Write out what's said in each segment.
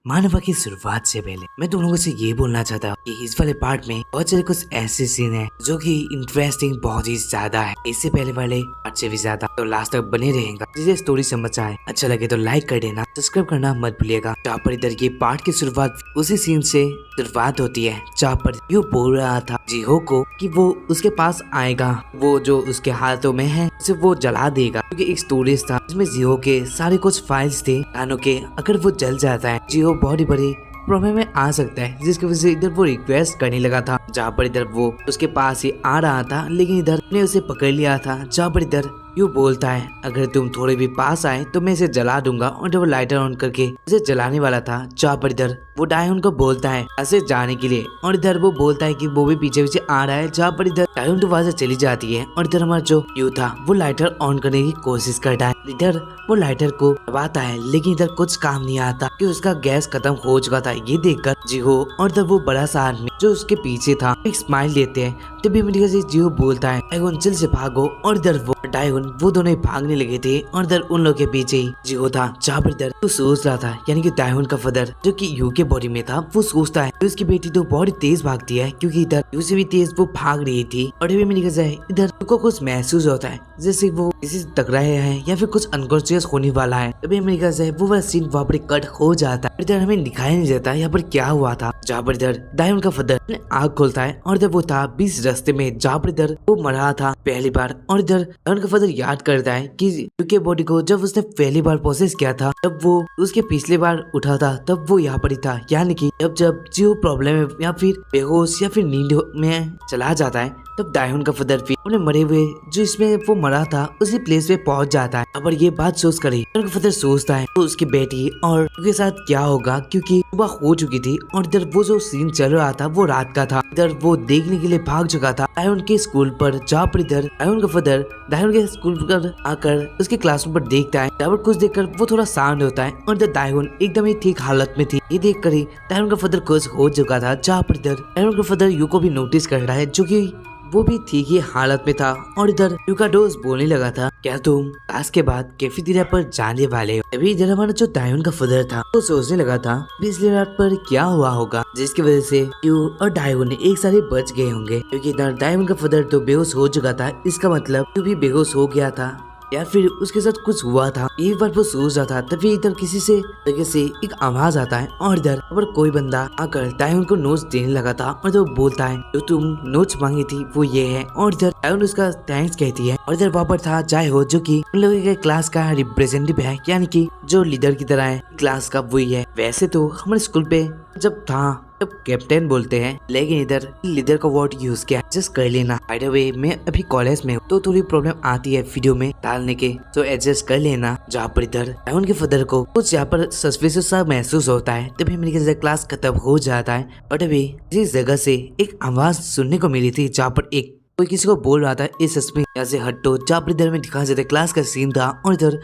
मानवा की शुरुआत से पहले मैं तुम लोगों से ये बोलना चाहता हूँ कि इस वाले पार्ट में बहुत सारे कुछ ऐसे सीन है जो कि इंटरेस्टिंग बहुत ही ज्यादा है, इससे पहले वाले पार्ट से भी ज्यादा। तो लास्ट तक बने रहेगा। जिसे स्टोरी समझ आए अच्छा लगे तो लाइक कर देना, सब्सक्राइब करना मत भूलिएगा। जहाँ पर इधर ये पार्ट की शुरुआत उसी सीन से शुरुआत होती है जहाँ पर यू बोल रहा था जीहो को कि वो उसके पास आएगा, वो जो उसके हाथों में है उसे वो जला देगा, क्योंकि एक स्टोरेज था जिसमें जीहो के सारे कुछ फाइल्स थे गानों के। अगर वो जल जाता है जीहो बहुत ही बड़ी प्रॉब्लम में आ सकता है, जिसकी वजह से इधर वो रिक्वेस्ट करने लगा था। जहाँ पर इधर वो उसके पास ही आ रहा था लेकिन इधर ने उसे पकड़ लिया था। जहाँ पर इधर यू बोलता है अगर तुम थोड़े भी पास आए तो मैं इसे जला दूंगा, और वो लाइटर ऑन करके उसे जलाने वाला था। जहाँ पर इधर वो डायन को बोलता है ऐसे जाने के लिए, और इधर वो बोलता है कि वो भी पीछे पीछे आ रहा है। जहाँ पर इधर डायन तो वहां से चली जाती है और इधर हमारा जो यू था वो लाइटर ऑन करने की कोशिश करता है। इधर वो लाइटर को दबाता है लेकिन इधर कुछ काम नहीं आता कि उसका गैस खत्म हो चुका था। ये देखकर जीहो और इधर वो बड़ा सा आदमी जो उसके पीछे था एक स्माइल देते हैं। तभी मेरे से जीहो बोलता है डायगोन जल्द से भागो, और इधर वो डायगोन वो दोनों भागने लगे थे और इधर उन लोगों के पीछे ही जीहो था। जहाँ पर इधर वो सोच रहा था, यानी कि डायगोन का फादर जो कि यू के बॉडी में था, वो सोचता है उसकी बेटी तो बहुत ही तेज भागती है, क्योंकि इधर यू से भी तेज वो भाग रही थी। और अभी मेरी है इधर को कुछ महसूस होता है जैसे वो किसी से टकराया है या फिर कुछ अनकॉन्शियस होने वाला है। तभी मेरी है वो वाला सीन वहाँ पर कट हो जाता है। इधर हमें दिखाई नहीं देता यहाँ पर क्या हुआ था। जहाँ पर इधर डायगोन का फादर आग खोलता है और इधर वो था बीच रास्ते में जहाँ पर इधर वो मरा था पहली बार। और इधर डायगोन का फादर याद करता है कि यू के बॉडी को जब उसने पहली बार प्रोसेस किया था, जब वो उसके पिछले बार उठा था तब वो यहाँ पर ही था, यानी कि जब जो प्रॉब्लम है या फिर बेहोश या फिर नींद में चला जाता है तब डायगोन का फादर भी उन्हें मरे हुए जो इसमें वो मरा था उसी प्लेस पे पहुंच जाता है। अब ये बात सोच कर डायगोन का फादर सोचता है तो उसकी बेटी और उसके साथ क्या होगा, क्योंकि सुबह हो चुकी थी और इधर वो जो सीन चल रहा था वो रात का था। इधर वो देखने के लिए भाग चुका था डायगोन के स्कूल पर, जहाँ पर इधर डायगोन का फादर डायगोन के स्कूल पर आकर उसके क्लासरूम पर देखता है। जहाँ पर कुछ देखकर वो थोड़ा शांत होता है और इधर डायगोन एकदम ही ठीक हालत में थी। ये देख कर ही डायगोन का फादर खुश हो चुका था। जहाँ पर इधर डायगोन का फादर यू को भी नोटिस कर रहा है जो कि वो भी ठीक ही हालत में था। और इधर यू का दोस्त बोलने लगा था क्या तुम क्लास के बाद कैफेटेरिया पर जाने वाले हो। अभी इधर हमारा जो डायगोन का फादर था वो सोचने लगा था पिछली रात पर क्या हुआ होगा जिसकी वजह से यू और डायगोन एक साथ बच गए होंगे, क्योंकि इधर डायगोन का फादर तो बेहोश हो चुका था, इसका मतलब यू भी बेहोश हो गया था या फिर उसके साथ कुछ हुआ था। एक बार वो सोच रहा था तभी इधर किसी से जगह से एक आवाज आता है और इधर पर कोई बंदा आकर डायगोन को नोट्स देने लगा था। और जो बोलता है जो तुम नोट्स मांगी थी वो ये है, और इधर डायगोन उसका थैंक्स कहती है। और इधर वहाँ पर था जायहो जो कि उन लोगों के क्लास का रिप्रेजेंटेटिव है, यानी कि जो लीडर की तरह है क्लास का वही है। वैसे तो हमारे स्कूल पे जब था जब कैप्टन बोलते हैं, लेकिन इधर लीडर का वर्ड यूज किया, एडजस्ट कर लेना। बाय द वे मैं अभी कॉलेज में हूँ तो थोड़ी प्रॉब्लम आती है वीडियो में डालने के, तो एडजस्ट कर लेना। जहाँ पर इधर डायगोन के फादर को कुछ यहाँ पर सस्पिशियस सा महसूस होता है। तभी मेरी क्लास खत्म हो जाता है और अभी इस जगह से एक आवाज सुनने को मिली थी जहाँ पर एक कोई किसी को बोल रहा था इस सस्पेंस यहाँ से हटो। जहाँ पर इधर में दिखा जाता क्लास का सीन था और इधर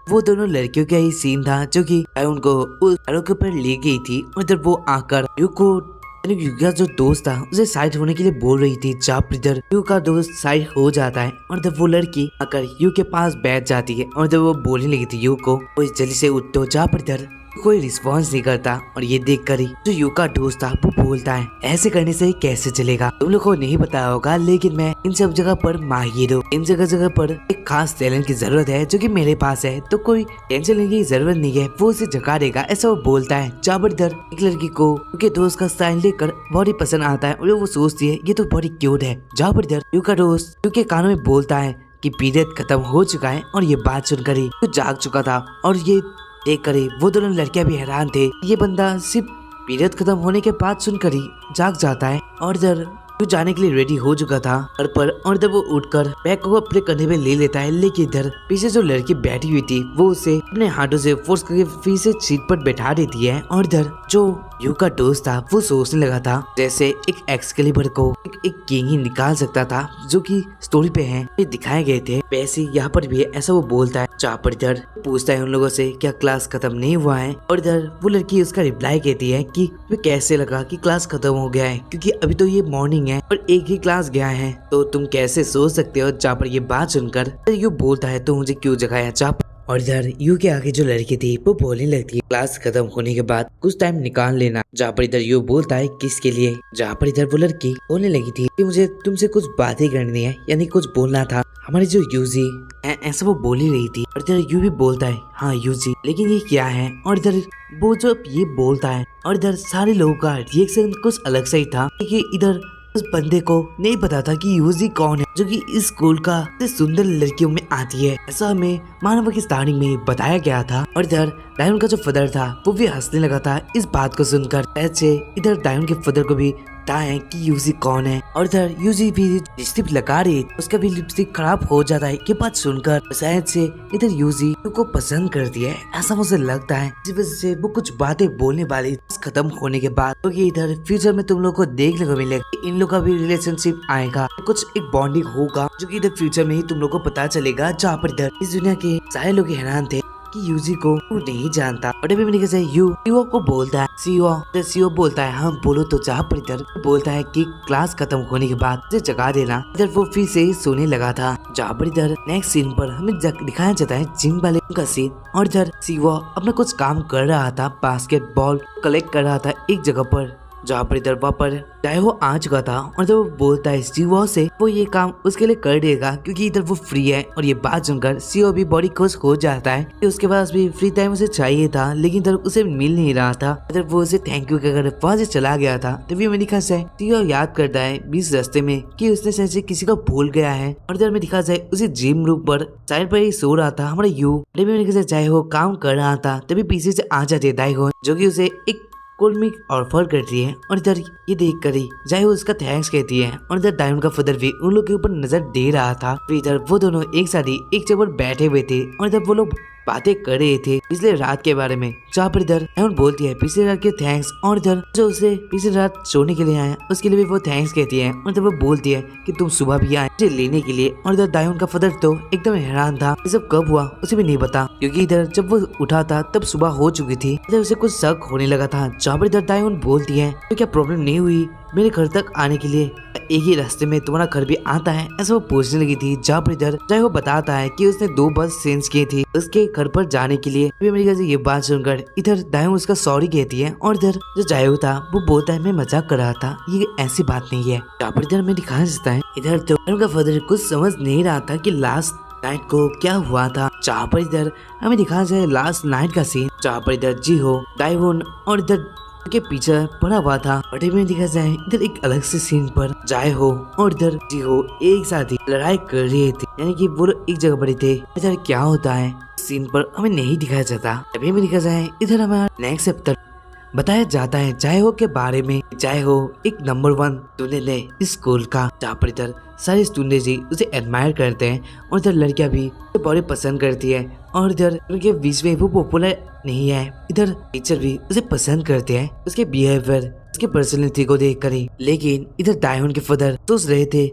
वो दोनों लड़कियों का ही सीन था जो कि उनको उस पैरों के ऊपर ले गई थी। और इधर वो आकर यू को यू का जो दोस्त था उसे साइड होने के लिए बोल रही थी। जहाँ पर इधर यू का दोस्त साइड हो जाता है और इधर वो लड़की आकर यू के पास बैठ जाती है और इधर वो बोलने लगी थी यू को वो जल्दी से उठो। जहाँ पर इधर कोई रिस्पॉन्स नहीं करता और ये देख कर ही जो यू का दोस्त था वो बोलता है ऐसे करने से कैसे चलेगा, तुम लोग को नहीं पता होगा लेकिन मैं इन सब जगह पर माहिर हूँ, इन जगह जगह पर एक खास टैलेंट की जरूरत है जो कि मेरे पास है, तो कोई टेंशन लेने की जरूरत नहीं है, वो उसे जगा देगा, ऐसा वो बोलता है। जहाँ पर इधर एक लड़की को उनके दोस्त का स्टाइल लेकर बहुत ही पसंद आता है और वो सोचती है ये तो बहुत ही क्यूट है। जहाँ पर इधर यू का दोस्त यू के कानों में बोलता है कि पीरियड खत्म हो चुका है, और ये बात सुनकर ही वो जाग चुका था। और ये देख कर ही वो दोनों लड़कियां भी हैरान थे, ये बंदा सिर्फ पीरियड खत्म होने के बाद सुनकर ही जाग जाता है। और इधर वो जाने के लिए रेडी हो चुका था घर पर, और इधर वो उठकर बैग को अपने कंधे पे ले लेता है, लेकिन इधर पीछे जो लड़की बैठी हुई थी वो उसे अपने हाथों से फोर्स करके फिर से सीट पर बैठा देती है। और इधर जो यू का दोस्त था वो सोचने लगा था जैसे एक एक्सकेलिबर को एक किंग ही निकाल सकता था, जो कि स्टोरी पे है ये दिखाए गए थे, वैसे यहाँ पर भी ऐसा वो बोलता है। जहाँ पर इधर पूछता है उन लोगों से क्या क्लास खत्म नहीं हुआ है, और इधर वो लड़की उसका रिप्लाई कहती है कि वे कैसे लगा कि क्लास खत्म हो गया है, क्योंकि अभी तो ये मॉर्निंग है और एक ही क्लास गया है, तो तुम कैसे सोच सकते हो। जहाँ पर ये बात सुनकर यू बोलता है तो मुझे क्यों जगाया। जहाँ और इधर यू के आगे जो लड़की थी वो बोलने लगती है क्लास खत्म होने के बाद कुछ टाइम निकाल लेना, जहाँ पर इधर यू बोलता है किसके लिए, जहाँ पर इधर वो लड़की बोलने लगी थी कि मुझे तुमसे कुछ बातें करनी है, यानी कुछ बोलना था। हमारी जो यूजी ऐसा वो बोल ही रही थी और इधर यू भी बोलता है हाँ यूजी, लेकिन ये क्या है। और इधर वो जब ये बोलता है और इधर सारे लोगों का रिएक्शन कुछ अलग सा ही था, क्योंकि इधर उस बंदे को नहीं पता था कि यूजी कौन है, जो कि इस स्कूल का सबसे सुंदर लड़कियों में आती है, ऐसा हमें मानव की स्टार्टिंग में बताया गया था। और इधर डायमंड का जो फादर था वो भी हंसने लगा था इस बात को सुनकर। ऐसे इधर डायमंड के फादर को भी है कि यूजी कौन है, और इधर यूजी भी लिपस्टिक लगा रही, उसका भी लिपस्टिक खराब हो जाता है। ये बात सुनकर शायद से इधर यूजी को पसंद करती है, ऐसा मुझे लगता है। इस वजह से वो कुछ बातें बोलने वाली खत्म होने के बाद, क्योंकि इधर फ्यूचर में तुम लोग को देखने को मिलेगा इन लोग का भी रिलेशनशिप आएगा, कुछ एक बॉन्डिंग होगा, जो कि इधर फ्यूचर में ही तुम लोग को पता चलेगा। जहाँ पर इधर इस दुनिया के सारे लोग हैरान थे कि यूजी को वो नहीं जानता। और अभी मैंने कैसे सीओ को बोलता है, सीओ बोलता है हाँ बोलो। तो जहाँ पर इधर बोलता है कि क्लास खत्म होने के बाद उसे जगा देना। इधर वो फिर से ही सोने लगा था। जहाँ पर इधर नेक्स्ट सीन पर हमें दिखाया जाता है जिम वाले का सीन, और इधर सीओ अपना कुछ काम कर रहा था, बास्केटबॉल कलेक्ट कर रहा था एक जगह पर, जहाँ पर इधर वहाँ पर डायहो आ चुका था। और जब वो बोलता है सीओ से वो ये काम उसके लिए कर देगा, क्योंकि इधर वो फ्री है। और ये बात सुनकर सीओ भी बड़ी खुश हो जाता है कि उसके पास भी फ्री टाइम उसे चाहिए था, लेकिन इधर उसे मिल नहीं रहा था। इधर वो उसे थैंक यू कहकर वहाँ से चला गया था। तभी मैंने दिखा जाए सीओ याद करता है बीच रास्ते में कि उसने शायद से किसी को भूल गया है। और इधर में दिखा जाए उसे जिम रूम पर साइड पर ही सो रहा था हमारा यू। तभी मैंने कहा जाए हो काम कर रहा था, तभी पीछे से आ जाते दाइहो, जो की उसे एक कोल्ड ऑफर करती है। और इधर ये देख कर ही जाए उसका थैंक्स कहती है। और इधर डायमंड का फादर भी उन लोग के ऊपर नजर दे रहा था। फिर इधर वो दोनों एक साथ ही एक जगह पर बैठे हुए थे, और इधर वो लोग बातें कर रहे थे पिछले रात के बारे में। जहाँ पर इधर डायमंड बोलती है पिछले रात के थैंक्स, और इधर जो उसे पिछले रात सोने के लिए आया उसके लिए भी वो थैंक्स कहती है। और इधर वो बोलती है कि तुम सुबह भी आए मुझे लेने के लिए। और इधर डायमंड का फादर तो एकदम हैरान था, ये सब कब हुआ उसे भी नहीं पता, क्योंकि इधर जब वो उठा था तब सुबह हो चुकी थी। इधर उसे कुछ शक होने लगा था। जहाँ पर इधर डायमंड बोलती है तो क्या प्रॉब्लम नहीं हुई मेरे घर तक आने के लिए, एक ही रास्ते में तुम्हारा घर भी आता है, ऐसा वो पूछने लगी थी। जहाँ पर इधर चाहे वो बताता है कि उसने 2 बस चेंज की थी उसके घर पर जाने के लिए। मेरी ये बात सुनकर इधर दायू उसका सॉरी कहती है, और इधर जो जायू था वो बोलता है मैं मजाक कर रहा था, ये ऐसी बात नहीं है। जहाँ पर इधर में दिखाया जाता है इधर तो उनका फादर कुछ समझ नहीं रहा था कि लास्ट नाइट को क्या हुआ था। जहाँ पर इधर हमें दिखाया जाए लास्ट नाइट का सीन, जहाँ पर इधर जी हो डाइवोन और इधर के पीछे पड़ा हुआ था। बटे में दिखा जाए इधर एक अलग से सीन पर जाए हो और इधर जी हो एक साथ ही लड़ाई कर रहे थे, यानी कि वो लोग एक जगह पड़े थे। इधर क्या होता है सीन पर हमें नहीं दिखाया जाता। अभी में दिखा जाए इधर हमारा नेक्स्ट चैप्टर बताया जाता है जाए हो के बारे में। जाए हो एक नंबर 1 स्टूडेंट है इस स्कूल का, जहाँ पर इधर सारे स्टूडेंट जी उसे एडमायर करते हैं, और इधर लड़कियां भी उसे बड़े पसंद करती है, और इधर उनके बीच में वो पॉपुलर नहीं है। इधर टीचर भी उसे पसंद करते हैं उसके बिहेवियर उसके पर्सनैलिटी को देख कर ही। लेकिन इधर डायमंड के फादर सोच रहे थे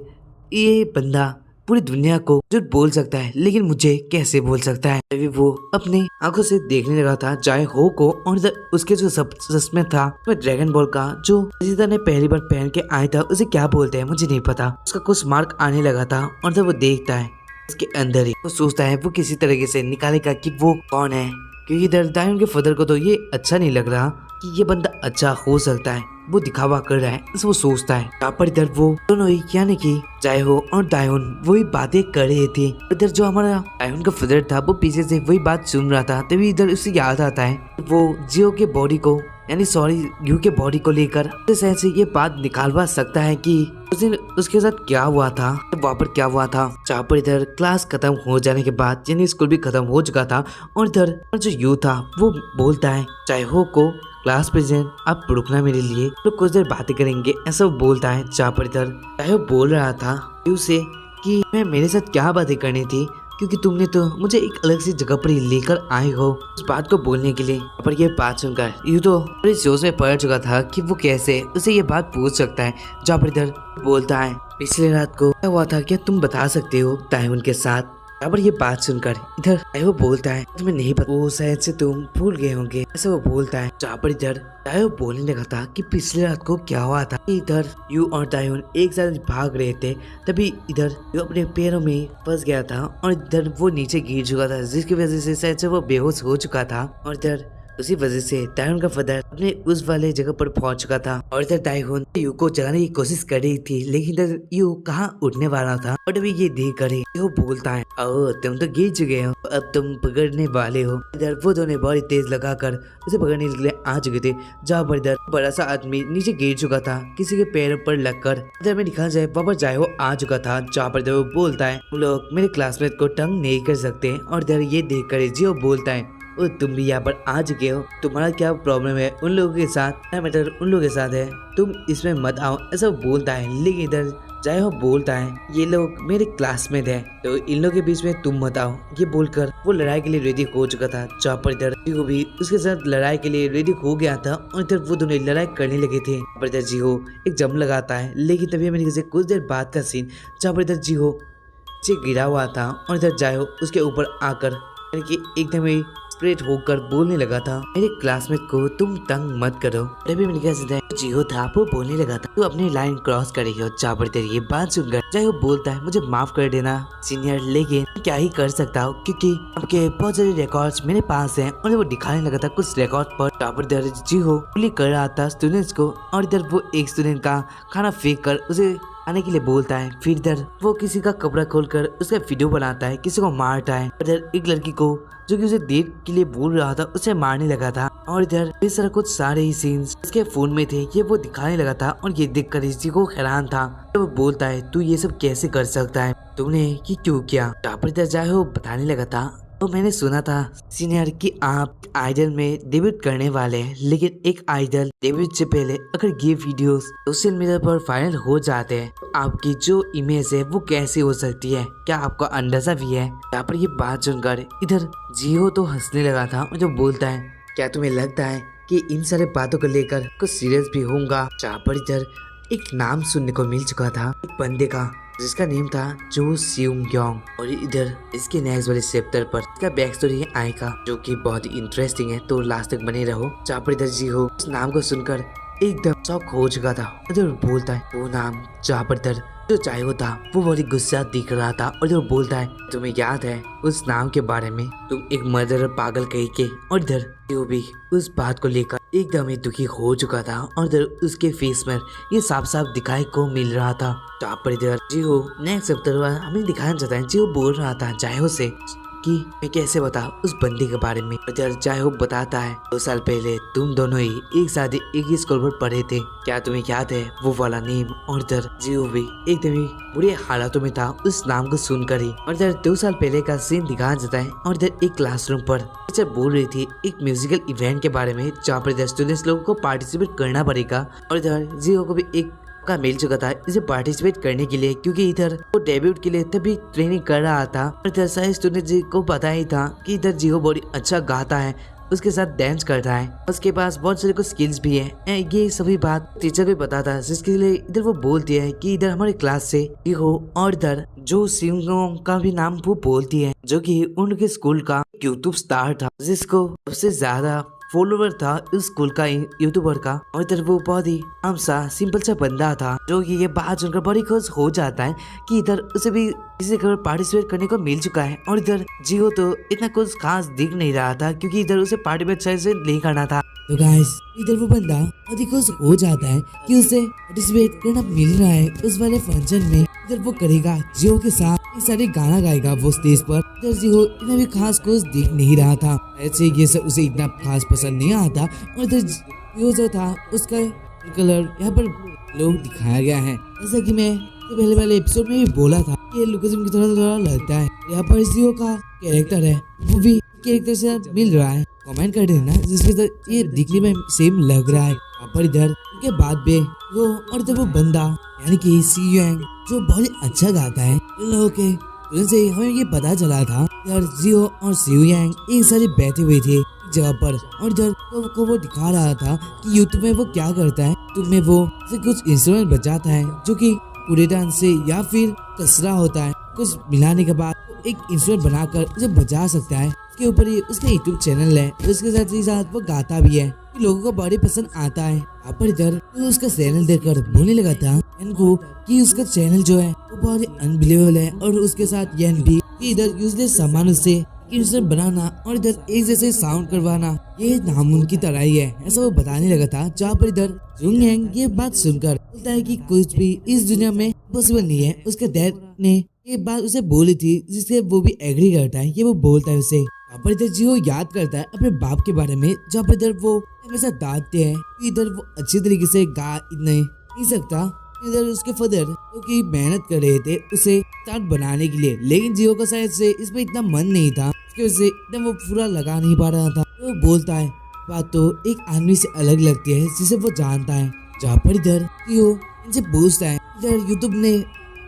ये बंदा पूरी दुनिया को झूठ बोल सकता है, लेकिन मुझे कैसे बोल सकता है। तभी वो अपने आंखों से देखने लगा था जाए हो को, और इधर उसके जो चश्मे था वो ड्रैगन बॉल का जो अजीता ने पहली बार पहन के आया था उसे क्या बोलते हैं मुझे नहीं पता। उसका कुछ मार्क आने लगा था, और जब वो देखता है उसके अंदर ही वो सोचता है वो किसी तरीके से निकालेगा कि वो कौन है, क्योंकि इधर डायमंड के फादर को तो ये अच्छा नहीं लग रहा कि ये बंदा अच्छा हो सकता है, वो दिखावा कर रहा है ऐसा वो सोचता है। यहाँ पर इधर वो दोनों ही यानी कि जायहो और डायोन वही बातें कर रहे थे। इधर जो हमारा डायोन का फादर था वो पीछे से वही बात सुन रहा था। तभी इधर उसे याद आता है वो जियो के बॉडी को यानी सॉरी यू के बॉडी को लेकर शायद से ये बात निकालवा सकता है कि उस दिन उसके साथ क्या हुआ था, वहाँ पर क्या हुआ था। जहाँ पर इधर क्लास खत्म हो जाने के बाद यानी स्कूल भी खत्म हो चुका था, और इधर जो यू था वो बोलता है जायहो को क्लास प्रेजेंट आप रुकना मेरे लिए तो कुछ देर बातें करेंगे ऐसा वो बोलता है। जहाँ पर इधर जायहो बोल रहा था यू से कि मैं मेरे साथ क्या बातें करनी थी, क्योंकि तुमने तो मुझे एक अलग सी जगह पर लेकर आए हो उस बात को बोलने के लिए। पर ये बात सुनकर यू तो पूरे जोश में पड़ चुका था कि वो कैसे उसे ये बात पूछ सकता है। जहाँ पर इधर बोलता है पिछले रात को क्या हुआ था क्या तुम बता सकते हो डायमंड के साथ। यहाँ पर ये बात सुनकर इधर ताइहो बोलता है तुम्हें नहीं पता, वो शायद से तुम भूल गए होंगे, ऐसा वो बोलता है। जहाँ पर इधर ताइहो बोलने लगा था कि पिछली रात को क्या हुआ था। इधर यू और ताइहोन एक साथ भाग रहे थे, तभी इधर यू अपने पैरों में फंस गया था और इधर वो नीचे गिर चुका था, जिसकी वजह से शायद से वो बेहोश हो चुका था। और इधर उसी वजह से ताइहोन का फादर अपने उस वाले जगह पर पहुंच चुका था। और इधर ताइहोन यू को जगाने की कोशिश कर रही थी, लेकिन इधर यू कहाँ उठने वाला था। और अभी ये देख कर वो बोलता है ओह तुम तो गिर चुके हो, अब तुम पकड़ने वाले हो। इधर वो दोनों बड़ी तेज लगाकर उसे पकड़ने के लिए आ चुके थे, जहाँ पर इधर बड़ा सा आदमी नीचे गिर चुका था किसी के पैरों पर लगकर। इधर में दिखा जाए वहाँ पर जाए आ चुका था, जहाँ पर वो बोलता है लोग मेरे क्लासमेट को तंग नहीं कर सकते। और इधर ये देख कर जियो बोलता है ओ तुम भी यहाँ पर आ चुके हो, तुम्हारा क्या प्रॉब्लम है उन लोगों के साथ, मैटर उन लोगों के साथ है, तुम इसमें मत आओ, ऐसा बोलता है। लेकिन इधर चाहे वो बोलता है ये लोग मेरे क्लासमेट है, तो इन लोगों के बीच में तुम मत आओ, ये बोलकर वो लड़ाई के लिए रेडी हो चुका था। जहाँ पर इधर जीहो भी उसके साथ लड़ाई के लिए रेडी हो गया था और इधर वो दोनों लड़ाई करने लगे थे। पर इधर जीहो एक जम लगाता है, लेकिन तभी मेरे से कुछ देर बाद का सीन जहाँ पर इधर जीहो गिरा हुआ था और इधर जायो उसके ऊपर आकर एकदम ही स्प्रेड होकर बोलने लगा था मेरे क्लासमेट को तुम तंग मत करो। तभी मैंने क्या जियो था वो बोलने लगा था तू अपनी लाइन क्रॉस कर रही हो। जहाँ पर तेरी ये बात सुनकर जायो बोलता है मुझे माफ कर देना सीनियर, लेकिन क्या ही कर सकता हूँ क्योंकि आपके बहुत सारे रिकॉर्ड्स मेरे पास हैं। और वो दिखाने लगा था कुछ रिकॉर्ड पर, जहाँ पर इधर जियो बुली कर रहा था स्टूडेंट्स को और इधर वो एक स्टूडेंट का खाना फेंक कर उसे आने के लिए बोलता है। फिर इधर वो किसी का कपड़ा खोलकर उसका वीडियो बनाता है, किसी को मारता है। इधर एक लड़की को जो कि उसे डेट के लिए बोल रहा था उसे मारने लगा था। और इधर इस तरह कुछ सारे ही सीन्स उसके फोन में थे, ये वो दिखाने लगा था और ये देखकर इसी को हैरान था। तो वो बोलता है तू ये सब कैसे कर सकता है, तुमने ये क्यों किया। जहाँ पर इधर जाए वो बताने लगा था तो मैंने सुना था सीनियर कि आप आइडल में डेब्यूट करने वाले हैं, लेकिन एक आइडल डेब्यूट से पहले अगर ये वीडियोस सोशल मीडिया पर वायरल हो जाते हैं तो आपकी जो इमेज है वो कैसे हो सकती है, क्या आपका अंदाजा भी है। यहाँ पर ये बात सुनकर इधर जियो तो हंसने लगा था और जो बोलता है क्या तुम्हें लगता है कि इन सारे बातों को लेकर कुछ सीरियस भी होऊंगा। जहाँ पर इधर एक नाम सुनने को मिल चुका था एक बंदे का जिसका नेम था जो सियोंग योंग। और इधर इसके नेक्स्ट वाले चैप्टर पर इसका बैक स्टोरी है आई का, जो कि बहुत ही इंटरेस्टिंग है, तो लास्ट तक बने रहो। जहाँ पर इधर जी हो उस नाम को सुनकर एकदम शॉक हो चुका था। इधर बोलता है वो नाम, जहाँ पर इधर जो चाहे था वो बहुत ही गुस्सा दिख रहा था। और जो बोलता है तुम्हें याद है उस नाम के बारे में, तुम एक मर्डर पागल कही के। और इधर जो भी उस बात को लेकर एकदम ही दुखी हो चुका था और इधर उसके फेस में ये साफ साफ दिखाई को मिल रहा था। जहाँ पर इधर जियो नेक्स्ट चैप्टर हमें दिखाना चाहता है, जियो बोल रहा था जायो से कि मैं कैसे बता उस बंदी के बारे में। इधर जायो बताता है 2 साल पहले तुम दोनों ही एक साथ एक ही स्कूल पर पढ़े थे, क्या तुम्हें याद है वो वाला नेम। और इधर जियो भी एकदम ही बुरे हालातों में था उस नाम को सुनकर ही। और इधर 2 साल पहले का सीन दिखाया जाता है और इधर एक क्लासरूम पर टीचर बोल रही थी एक म्यूजिकल इवेंट के बारे में, जहाँ पर इधर स्टूडेंट्स लोगों को पार्टिसिपेट करना पड़ेगा। और इधर जियो को भी एक का मिल चुका था इसे पार्टिसिपेट करने के लिए, क्योंकि इधर वो डेब्यूट के लिए तभी ट्रेनिंग कर रहा था। और इधर सारे स्टूडेंट जी को पता ही था कि इधर जियो बहुत अच्छा गाता है, उसके साथ डांस करता है, उसके पास बहुत सारे कुछ स्किल्स भी है। ये सभी बात टीचर को पता था, जिसके लिए इधर वो बोलती है कि इधर हमारे क्लास से हो। और इधर जो सिंह का भी नाम वो बोलती है, जो कि उनके स्कूल का यूट्यूब स्टार था, जिसको सबसे ज्यादा फॉलोवर था उस स्कूल का यूट्यूबर का। और इधर वो बहुत ही आम सा सिंपल सा बंदा था, जो कि ये बात सुनकर बड़ी खुश हो जाता है कि इधर उसे भी किसी का पार्टिसिपेट करने को मिल चुका है। और इधर जियो तो इतना कुछ खास दिख नहीं रहा था, क्योंकि इधर उसे पार्टिसिपेट सही से नहीं करना था। तो गाइस इधर वो बंदा बहुत ही खुश हो जाता है कि उसे पार्टिसिपेट करना मिल रहा है उस वाले फंक्शन में। इधर वो करेगा जियो के साथ सारे गाना गाएगा वो स्टेज पर। इधर जियो इतना भी खास कुछ दिख नहीं रहा था, ऐसे ये सब उसे इतना खास पसंद नहीं आता। और इधर जियो जो था उसका कलर यहाँ पर लोग दिखाया गया है, जैसा कि मैं तो पहले वाले एपिसोड में भी बोला था ये लुकिज्म की तरह थोड़ा लगता है। यहाँ पर जियो का कैरेक्टर है वो भी कैरेक्टर से मिल रहा है, कमेंट कर देना जिसके साथ ये दिखने में सेम लग रहा है। यहाँ पर इधर उनके बाद में वो और इधर वो बंदा यानी कि सियोंग जो बहुत अच्छा गाता है, इन लोगों के से हमें ये पता चला था यार जियो और सियोंग एक सारे बैठे हुए थे जगह पर। और इधर को वो दिखा रहा था कि यूट्यूब में वो क्या करता है, यूट्यूब में वो कुछ इंस्ट्रूमेंट बजाता है जो कि पूरे डांस से या फिर कसरा होता है, कुछ मिलाने के बाद वो एक इंस्ट्रूमेंट बनाकर उसे बजा सकता है। उसके ऊपर ही उसका यूट्यूब चैनल है, उसके साथ ही साथ वो गाता भी है, लोगों को बड़ी पसंद आता है। यहाँ पर इधर तो उसका चैनल देखकर बोलने लगा था यन को कि उसका चैनल जो है वो बहुत ही अनबिलीवेबल है, और उसके साथ यन भी कि इधर यूजलेस सामान से इंस्ट्रूमेंट बनाना और इधर एक जैसे साउंड करवाना ये नामुमकिन तरह ही है, ऐसा वो बताने लगा था। जहाँ पर इधर जुंग यांग ये बात सुनकर बोलता है कि कुछ भी इस दुनिया में पॉसिबल नहीं है। उसके डैड ने ये बात उसे बोली थी, जिससे वो भी एग्री करता है, ये वो बोलता है उसे। यहाँ पर इधर जियो याद करता है अपने बाप के बारे में, जहाँ पर इधर वो हमेशा डांटते हैं कि इधर वो अच्छी तरीके से गा नहीं सकता। इधर उसके फादर क्योंकि मेहनत कर रहे थे उसे स्टार्ट बनाने के लिए, लेकिन जियो का शायद से इसमें इतना मन नहीं था, उसकी वजह से एकदम वो पूरा लगा नहीं पा रहा था। तो वो बोलता है बात तो एक आदमी से अलग लगती है जिसे वो जानता है। जहाँ पर इधर जियो इनसे पूछता है इधर यूट्यूब ने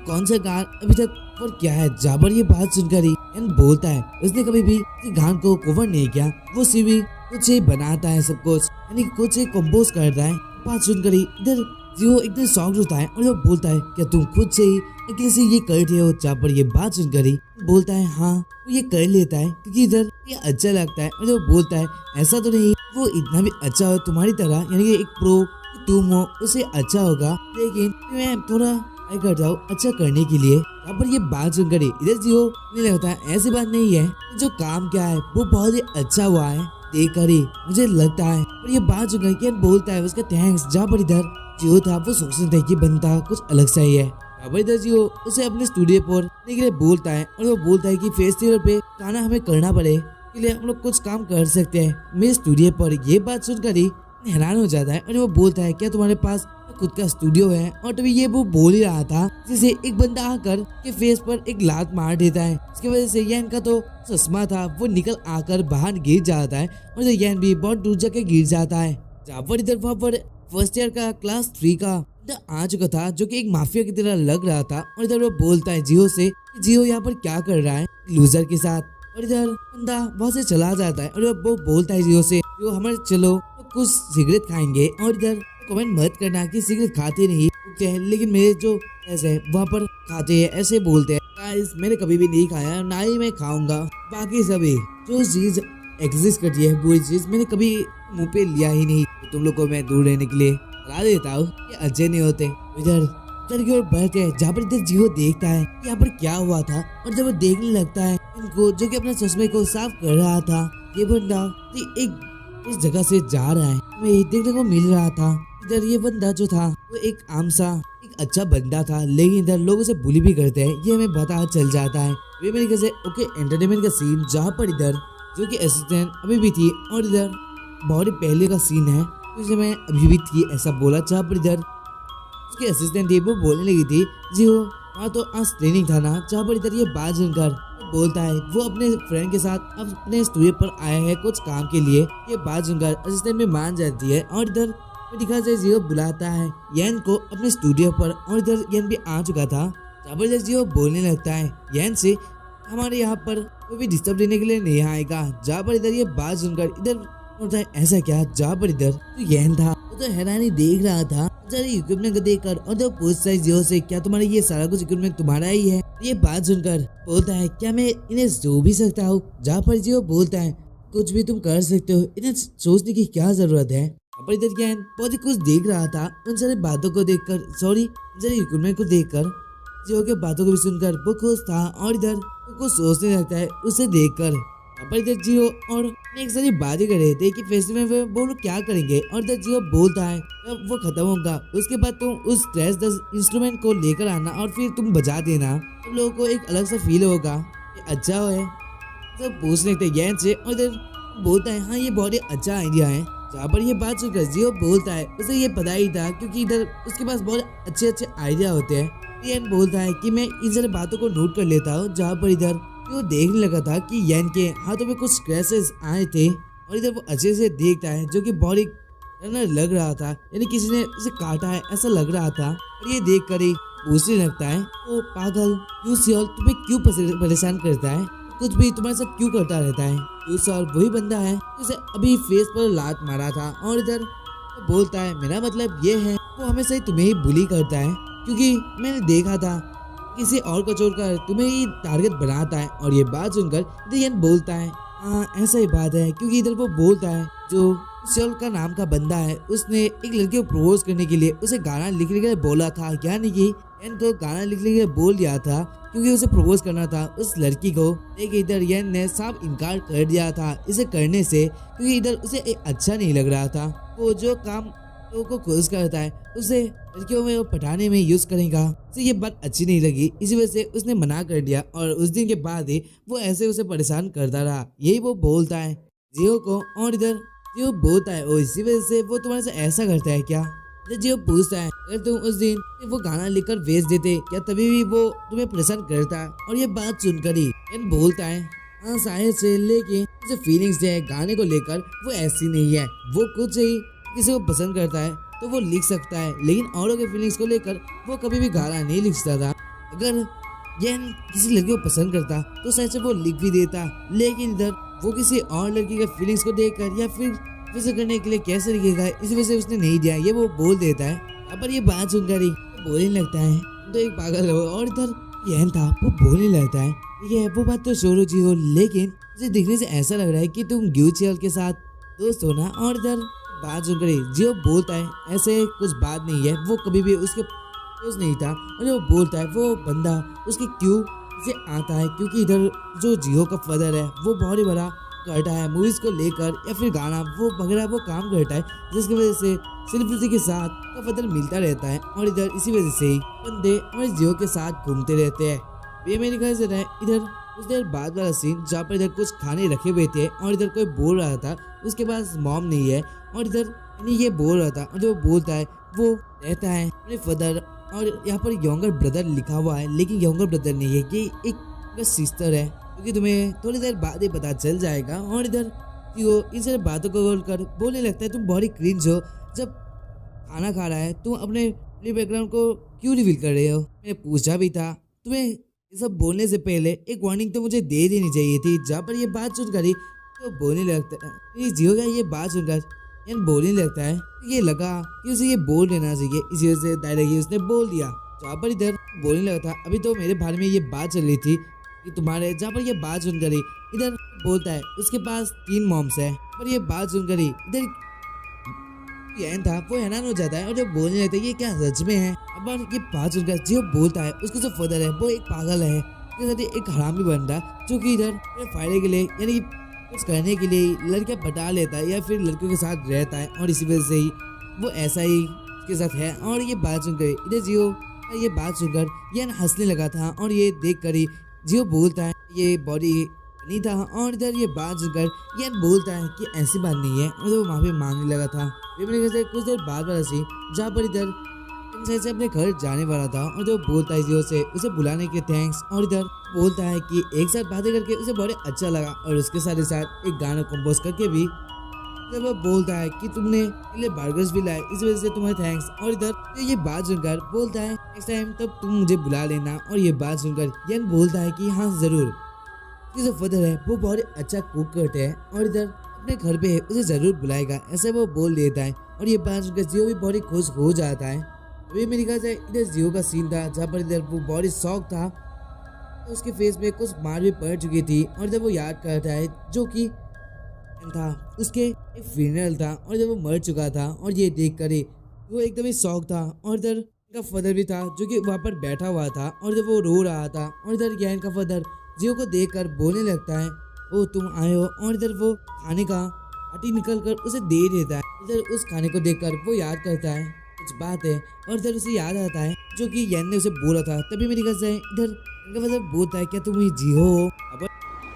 कौन सा गान अभी तक पर क्या है। जहाँ पर ये बात सुनकर ही बोलता है उसने कभी भी गान को कवर नहीं किया, वो सिर्फ कुछ ही बनाता है सब कुछ, यानी कुछ ही कंपोज करता है। बात सुनकर ही इधर जियो एकदम शॉक होता है और वो बोलता है क्या तुम खुद से ही अकेले से ये कर रहे हो। जहाँ पर ये बात सुनकर ही बोलता है हाँ वो ये कर लेता है क्योंकि इधर ये अच्छा लगता है, और वो बोलता है ऐसा तो नहीं वो इतना भी अच्छा हो तुम्हारी तरह, यानी कि एक प्रो तुम हो उसे अच्छा होगा, लेकिन मैं थोड़ा ट्राई करता हूँ अच्छा करने के लिए। यहाँ पर ये बात सुनकर ही इधर जियो नहीं लगता है ऐसी बात नहीं है, जो काम क्या है वो बहुत ही अच्छा हुआ है देखकर ही मुझे लगता है। और ये बात सुनकर बोलता है उसका थैंक्स। जहाँ पर इधर जियो था वो सोचने था कि बनता कुछ अलग सा ही है। यहाँ पर इधर जियो उसे अपने स्टूडियो पर के लिए बोलता है, और वो बोलता है कि फेस्टिवल पे गाना हमें करना पड़े के लिए हम लोग कुछ काम कर सकते हैं मेरे स्टूडियो पर। ये बात सुनकर ही हैरान हो जाता है, और वो बोलता है क्या तुम्हारे पास खुद का स्टूडियो है। और तभी ये वो बोल ही रहा था जिसे एक बंदा आकर के फेस पर एक लात मार देता है। इसकी वजह से यन का तो चश्मा था वो निकल आकर बाहर गिर जाता है, और यन भी बहुत दूर जाके गिर जाता है। जहाँ पर इधर वहाँ पर फर्स्ट ईयर का क्लास 3 का आ चुका था, जो कि एक माफिया की तरह लग रहा था। और इधर वो बोलता है जियो से जियो यहाँ पर क्या कर रहा है लूजर के साथ। और इधर बंदा वहाँ से चला जाता है, और वो बोलता है जियो से जो हमारे चलो तो कुछ सिगरेट खाएंगे। और इधर कमेंट मत करना कि सिगरेट खाते नहीं हैं, लेकिन मेरे जो ऐसे वहाँ पर खाते हैं ऐसे बोलते हैं। गाइस मैंने कभी भी नहीं खाया, ना ही मैं खाऊंगा। बाकी सभी जो चीज एग्जिस्ट करती है वो चीज मैंने कभी मुंह पे लिया ही नहीं। तो तुम लोग को मैं दूर रहने के लिए सलाह देता हूँ, ये अच्छे नहीं होते। इधर की ओर बढ़ते हैं, जहाँ पर इधर जियो देखता है यहाँ पर क्या हुआ था, और जब वो देखने लगता है इनको जो कि अपने चश्मे को साफ कर रहा था, ये बंदा एक इस जगह से जा रहा है हमें देखने को मिल रहा था। इधर ये बंदा जो था वो एक आम सा एक अच्छा बंदा था, लेकिन इधर लोग उसे बुली भी करते हैं, ये हमें पता चल जाता है। वे मेरे से ओके एंटरटेनमेंट का सीन, जहाँ पर इधर जो कि असिस्टेंट अभी भी थी, और इधर बहुत ही पहले का सीन है जिसे मैं अभी भी थी ऐसा बोला। जहाँ पर इधर उसके असिस्टेंट थी वो बोलने लगी थी जी वहाँ तो आज ट्रेनिंग था ना। जहाँ पर इधर ये बात सुनकर बोलता है वो अपने फ्रेंड के साथ अपने स्टूडियो पर आया है कुछ काम के लिए। ये बात सुनकर असिस्टेंट में मान जाती है, और इधर दिखा से जियो बुलाता है यन को अपने स्टूडियो पर, और इधर यन भी आ चुका था। जहाँ पर इधर जियो बोलने लगता है यन से हमारे यहाँ पर कोई भी डिस्टर्ब देने के लिए नहीं आएगा। जहाँ पर इधर ये बात सुनकर इधर होता है ऐसा क्या। जहाँ पर इधर तो यन था वो तो हैरानी देख रहा था इक्विपमेंट को देखकर, और तो पूछता है जियो से क्या तुम्हारा ये सारा कुछ इक्विपमेंट तुम्हारा ही है। ये बात सुनकर बोलता है क्या मैं इन्हें सो भी सकता हूँ। जहाँ पर जियो बोलता है कुछ भी तुम कर सकते हो, इन्हें सोचने की क्या जरूरत है। पर इधर ज्ञान बहुत ही कुछ देख रहा था उन सारी बातों को देखकर, सॉरी सारे इक्विपमेंट को देखकर, जियो के बातों को भी सुनकर वो खुश था, और इधर वो कुछ सोचने लगता है उसे देखकर। पर इधर जियो और एक सारी बातें कर रहे थे कि फेस्टिवल में वो लोग क्या करेंगे, और इधर जियो बोलता है जब वो खत्म होगा उसके बाद तुम उस स्ट्रेस 10 इंस्ट्रूमेंट को लेकर आना और फिर तुम बजा देना, तुम लोगों को एक अलग सा फील होगा, ये अच्छा है। सब पूछने लगते ज्ञान से, और इधर बोलता है हाँ ये बहुत ही अच्छा आइडिया है। जहाँ पर ये बात सुनकर जियो बोलता है उसे ये पता ही था, क्योंकि इधर उसके पास बहुत अच्छे आइडिया होते हैं। यन बोलता है कि मैं इन सारी बातों को नोट कर लेता हूँ। जहाँ पर इधर वो देखने लगा था कि यन के हाथों में कुछ स्क्रैचेस आए थे, और इधर वो अच्छे से देखता है जो कि बहुत ही लग रहा था, यानी किसी ने उसे काटा है ऐसा लग रहा था। और ये देख कर ही पूछने लगता है ओ पागल यू सियोल तुम्हें क्यों परेशान करता है, कुछ भी तुम्हारे साथ क्यों करता रहता है। यूसॉल वही बंदा है जिसे अभी फेस पर लात मारा था, और इधर बोलता है मेरा मतलब ये है वो हमेशा ही तुम्हें ही बुली करता है, क्योंकि मैंने देखा था किसी और को छोड़कर तुम्हें ही टारगेट बनाता है। और ये बात सुनकर इधर बोलता है हाँ ऐसा ही बात है, क्योंकि इधर वो बोलता है जो शॉल का नाम का बंदा है उसने एक लड़के को प्रपोज करने के लिए उसे गाना लिखने के लिए बोला था, यानी कि यन को गाना लिखने के लिए बोल दिया था क्योंकि उसे प्रपोज करना था उस लड़की को। लेकिन इधर यन ने साफ इनकार कर दिया था इसे करने से, क्योंकि इधर उसे अच्छा नहीं लग रहा था। वो जो काम लोगों को खुश करता है उसे लड़कियों में वो पटाने में यूज करेगा, उसे ये बात अच्छी नहीं लगी, इसी वजह से उसने मना कर दिया। और उस दिन के बाद ही वो ऐसे उसे परेशान करता रहा, यही वो बोलता है जियो को। और इधर जियो बोलता है ओ इसी वजह से वो तुम्हारे से ऐसा करता है क्या। जियो पूछता है अगर तुम उस दिन वो गाना लिखकर भेज देते क्या तभी भी वो तुम्हें परेशान करता। और ये बात सुनकर ही एन बोलता है हाँ शायद से, लेकिन जो फीलिंग्स है गाने को लेकर वो ऐसी नहीं है। वो खुद से ही किसी को पसंद करता है तो वो लिख सकता है, लेकिन औरों के फीलिंग्स को लेकर वो कभी भी गाना नहीं लिख सकता था। अगर यह किसी लड़की को पसंद करता तो शायद से वो लिख भी देता, लेकिन इधर वो किसी और लड़की के फीलिंग्स को देखकर या फिर वैसे करने के लिए कैसे लिखेगा, इस वजह से उसने नहीं दिया, ये वो बोल देता है। अब पर ये बात सुनकर ही बोलने लगता है तो एक पागल हो। और इधर यह था वो बोलने लगता है ठीक है वो बात तो छोड़ो जी हो, लेकिन उसे दिखने से ऐसा लग रहा है कि तुम ग्यूचियल के साथ दोस्त हो ना। और इधर बात सुनकर जियो बोलता है ऐसे कुछ बात नहीं है, वो कभी भी उसके दोस्त नहीं था। और जो बोलता है वो बंदा उसके क्यों से आता है, क्योंकि इधर जो जियो का फादर है वो बहुत ही बड़ा करता है मूवीज को लेकर या फिर गाना वो वगैरह वो काम करता है, जिसकी वजह से सेलिब्रिटी के साथ का फादर मिलता रहता है। और इधर इसी वजह से ही बंदे हमारे जियो के साथ घूमते रहते हैं। ये मेरे ख्याल से इधर कुछ देर बाद वाला सीन जहाँ पर इधर कुछ खाने रखे हुए थे और इधर कोई बोल रहा था उसके पास मॉम नहीं है, और इधर ये बोल रहा था और जो बोलता है वो रहता है अपने फादर। और यहाँ पर यंगर ब्रदर लिखा हुआ है, लेकिन यंगर ब्रदर नहीं है, ये एक सिस्टर है, क्योंकि तुम्हें थोड़ी देर बाद ही पता चल जाएगा। और इधर वो इन सारी बातों को बोलकर बोलने लगता है तुम बहुत ही क्रिंज हो, जब खाना खा रहा है तुम अपने बैकग्राउंड को क्यों रिवील कर रहे हो। मैंने पूछा भी था तुम्हें ये सब बोलने से पहले एक वार्निंग तो मुझे दे देनी चाहिए थी। जहाँ पर ये बात सुनकर ही तो बोलने लगता है जियो का ये बात सुनकर यानी बोलने लगता है, ये लगा कि उसे ये बोल लेना चाहिए, इसी वजह से डायरेक्टली उसने बोल दिया। जहाँ पर इधर बोलने लगा था अभी तो मेरे बारे में ये बात चल रही थी कि तुम्हारे, जहाँ पर ये बात सुनकर ही इधर बोलता है उसके पास 3 मॉम्स है। पर ये बात सुनकर ही इधर था वो हैरान हो जाता है और जब बोलने लगता है ये क्या सच में है। अब ये बात सुनकर जियो बोलता है उसका जो फादर है वो एक पागल है, उसके साथ एक हरामी बंदा जो कि इधर फायदे के लिए यानी कुछ करने के लिए लड़कियां पटा लेता है या फिर लड़कियों के साथ रहता है, और इसी वजह से ही वो ऐसा ही उसके साथ है। और ये बात सुनकर इधर जियो ये बात सुनकर ये हंसने लगा था, और ये देख कर ही जियो बोलता है ये बॉडी नहीं था। और इधर ये बात सुनकर ये बोलता है कि ऐसी बात नहीं है, और वो माफी मांगने लगा था। कुछ देर बाद वाला सी जहाँ पर इधर से अपने घर जाने वाला था, और जो बोलता है जियो से उसे बुलाने के थैंक्स। और इधर बोलता है कि एक साथ बातें करके उसे बहुत अच्छा लगा, और उसके साथ ही साथ एक गाना कंपोज करके भी जब वो बोलता है कि तुमने लिए बर्गर्स भी लाए इस वजह से तुम्हें थैंक्स। और इधर ये बात सुनकर बोलता है नेक्स्ट टाइम तब तुम मुझे बुला लेना। और ये बात सुनकर यन बोलता है कि हाँ जरूर, जो फादर है वो बहुत अच्छा कुक करते हैं और इधर अपने घर पे है उसे जरूर बुलाएगा, ऐसे वो बोल देता है। और ये बात सुनकर जियो भी बहुत ही खुश हो जाता है। अभी मेरे ख्याल से इधर जियो का सीन था जहाँ पर इधर वो बहुत ही शौक था, तो उसके फेस में कुछ मार भी पड़ चुकी थी। और जब वो याद करता है जो कि था उसके एक फ्यूनरल था और जब वो मर चुका था, और ये देख कर ही वो एकदम ही शौक था। और इधर इनका फादर भी था जो कि वहाँ पर बैठा हुआ था, और जब वो रो रहा था, और इधर क्या इनका फादर जियो को देखकर बोलने लगता है ओ तुम आए हो। और इधर वो खाने का आटी निकल कर उसे दे देता है। इधर उस खाने को देखकर वो याद करता है कुछ बात है, और इधर उसे याद आता है जो कि यन ने उसे बोला था। तभी मेरी ख्याल से इधर इनका फादर बोलता है क्या तुम ही जियो हो।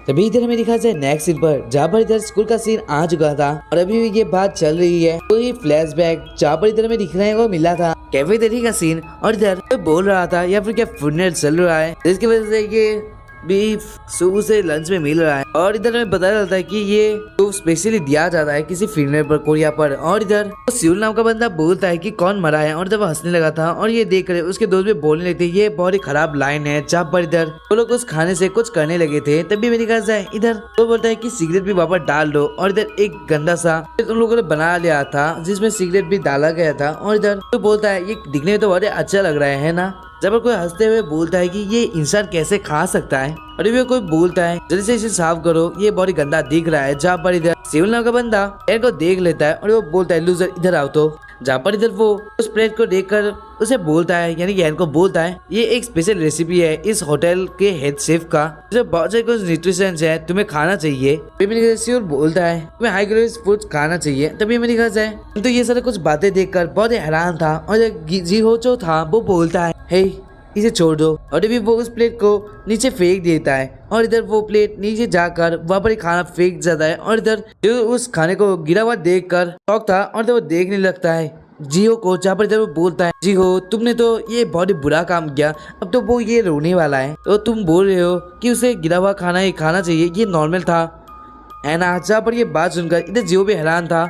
तभी इधर मेरे ख्याल से नेक्स्ट सीन पर जहाँ पर इधर स्कूल का सीन आ चुका था और अभी भी ये बात चल रही है, कोई फ्लैशबैक जहाँ पर इधर में दिखने को मिला था कैफेटेरिया का सीन। और इधर कोई बोल रहा था या फिर क्या फुटनेल चल रहा है, जिसकी वजह से ये भी सुबह से लंच में मिल रहा है। और इधर हमें पता चलता है कि ये तो स्पेशली दिया जाता है किसी फीमेल पर, कोरिया पर। और इधर तो सिउल नाम का बंदा बोलता है कि कौन मरा है, और जब वो हंसने लगा था और ये देख कर उसके दोस्त भी बोलने लगे थे ये बहुत ही खराब लाइन है। जहाँ पर इधर वो लोग उस खाने से कुछ करने लगे थे, तभी मेरी ख्याल से इधर वो बोलता है कि सिगरेट भी वापस डाल दो। और इधर एक गंदा सा तुम लोगों ने बना लिया था जिसमें सिगरेट भी डाला गया था। और इधर तो बोलता है ये दिखने में तो बहुत अच्छा लग रहा है ना, जब पर कोई हंसते हुए बोलता है कि ये इंसान कैसे खा सकता है, और भी कोई बोलता है जल्दी से इसे साफ करो, ये बहुत ही गंदा दिख रहा है। जहाँ पर इधर सिविल नाम का बंदा एयर को देख लेता है और वो बोलता है लूजर इधर आओ। तो जहाँ पर इधर वो उस प्लेट को देखकर उसे बोलता है, यानी कि एन को बोलता है ये एक स्पेशल रेसिपी है इस होटल के हेड शेफ का, जो बहुत सारे कुछ न्यूट्रिशन है, तुम्हें खाना चाहिए। सिविल बोलता है तुम्हें हाई कैलोरी फूड खाना चाहिए, तभी मेरी घर है। तो ये सारे कुछ बातें देखकर बहुत ही हैरान था, और जी हो जो था वो बोलता है हे इसे छोड़ दो, और भी वो उस प्लेट को नीचे फेंक देता है, और इधर वो प्लेट नीचे जाकर वहाँ पर खाना फेंक जाता है। और इधर जो उस खाने को गिरा हुआ देखकर शौक था, और इधर वो देखने लगता है जियो को, जहाँ पर इधर वो बोलता है जी हो तुमने तो ये बहुत ही बुरा काम किया, अब तो वो ये रोने वाला है, तो तुम बोल रहे हो कि उसे गिरा हुआ खाना ही खाना चाहिए, ये नॉर्मल था है ना। जहाँ पर ये बात सुनकर इधर जियो भी हैरान था।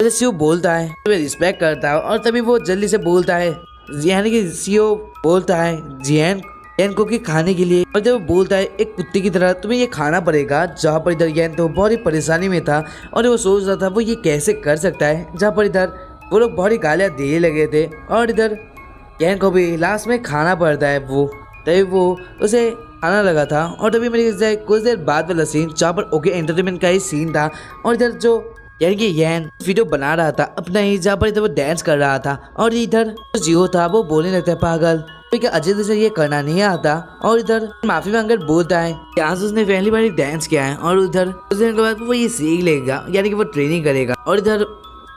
शिव बोलता है तुम्हें रिस्पेक्ट करता है, और तभी वो जल्दी से बोलता है, यानी कि सीओ बोलता है जियान को कि खाने के लिए, और जब वो बोलता है एक कुत्ते की तरह तुम्हें ये खाना पड़ेगा। जहाँ पर इधर यैन तो बहुत ही परेशानी में था, और वो सोच रहा था वो ये कैसे कर सकता है। जहाँ पर इधर वो लोग बहुत ही गालियाँ देने लगे थे, और इधर यैन को भी लास्ट में खाना पड़ता है, वो तभी वो उसे खाना लगा था। और तभी मेरे कुछ देर बाद वाला सीन जहाँ पर ओके एंटरटेनमेंट का ही सीन था, और इधर जो यानी कि यैन वीडियो बना रहा था अपना ही, जहाँ पर इधर वो डांस कर रहा था, और इधर जियो था वो बोलने लगता है पागल क्या अजय से ये करना नहीं आता, और इधर माफी मांगकर बोलता है कि आज उसने पहली बार डांस किया है, और उधर कुछ दिन के बाद वो ये सीख लेगा, यानी कि वो ट्रेनिंग करेगा। और इधर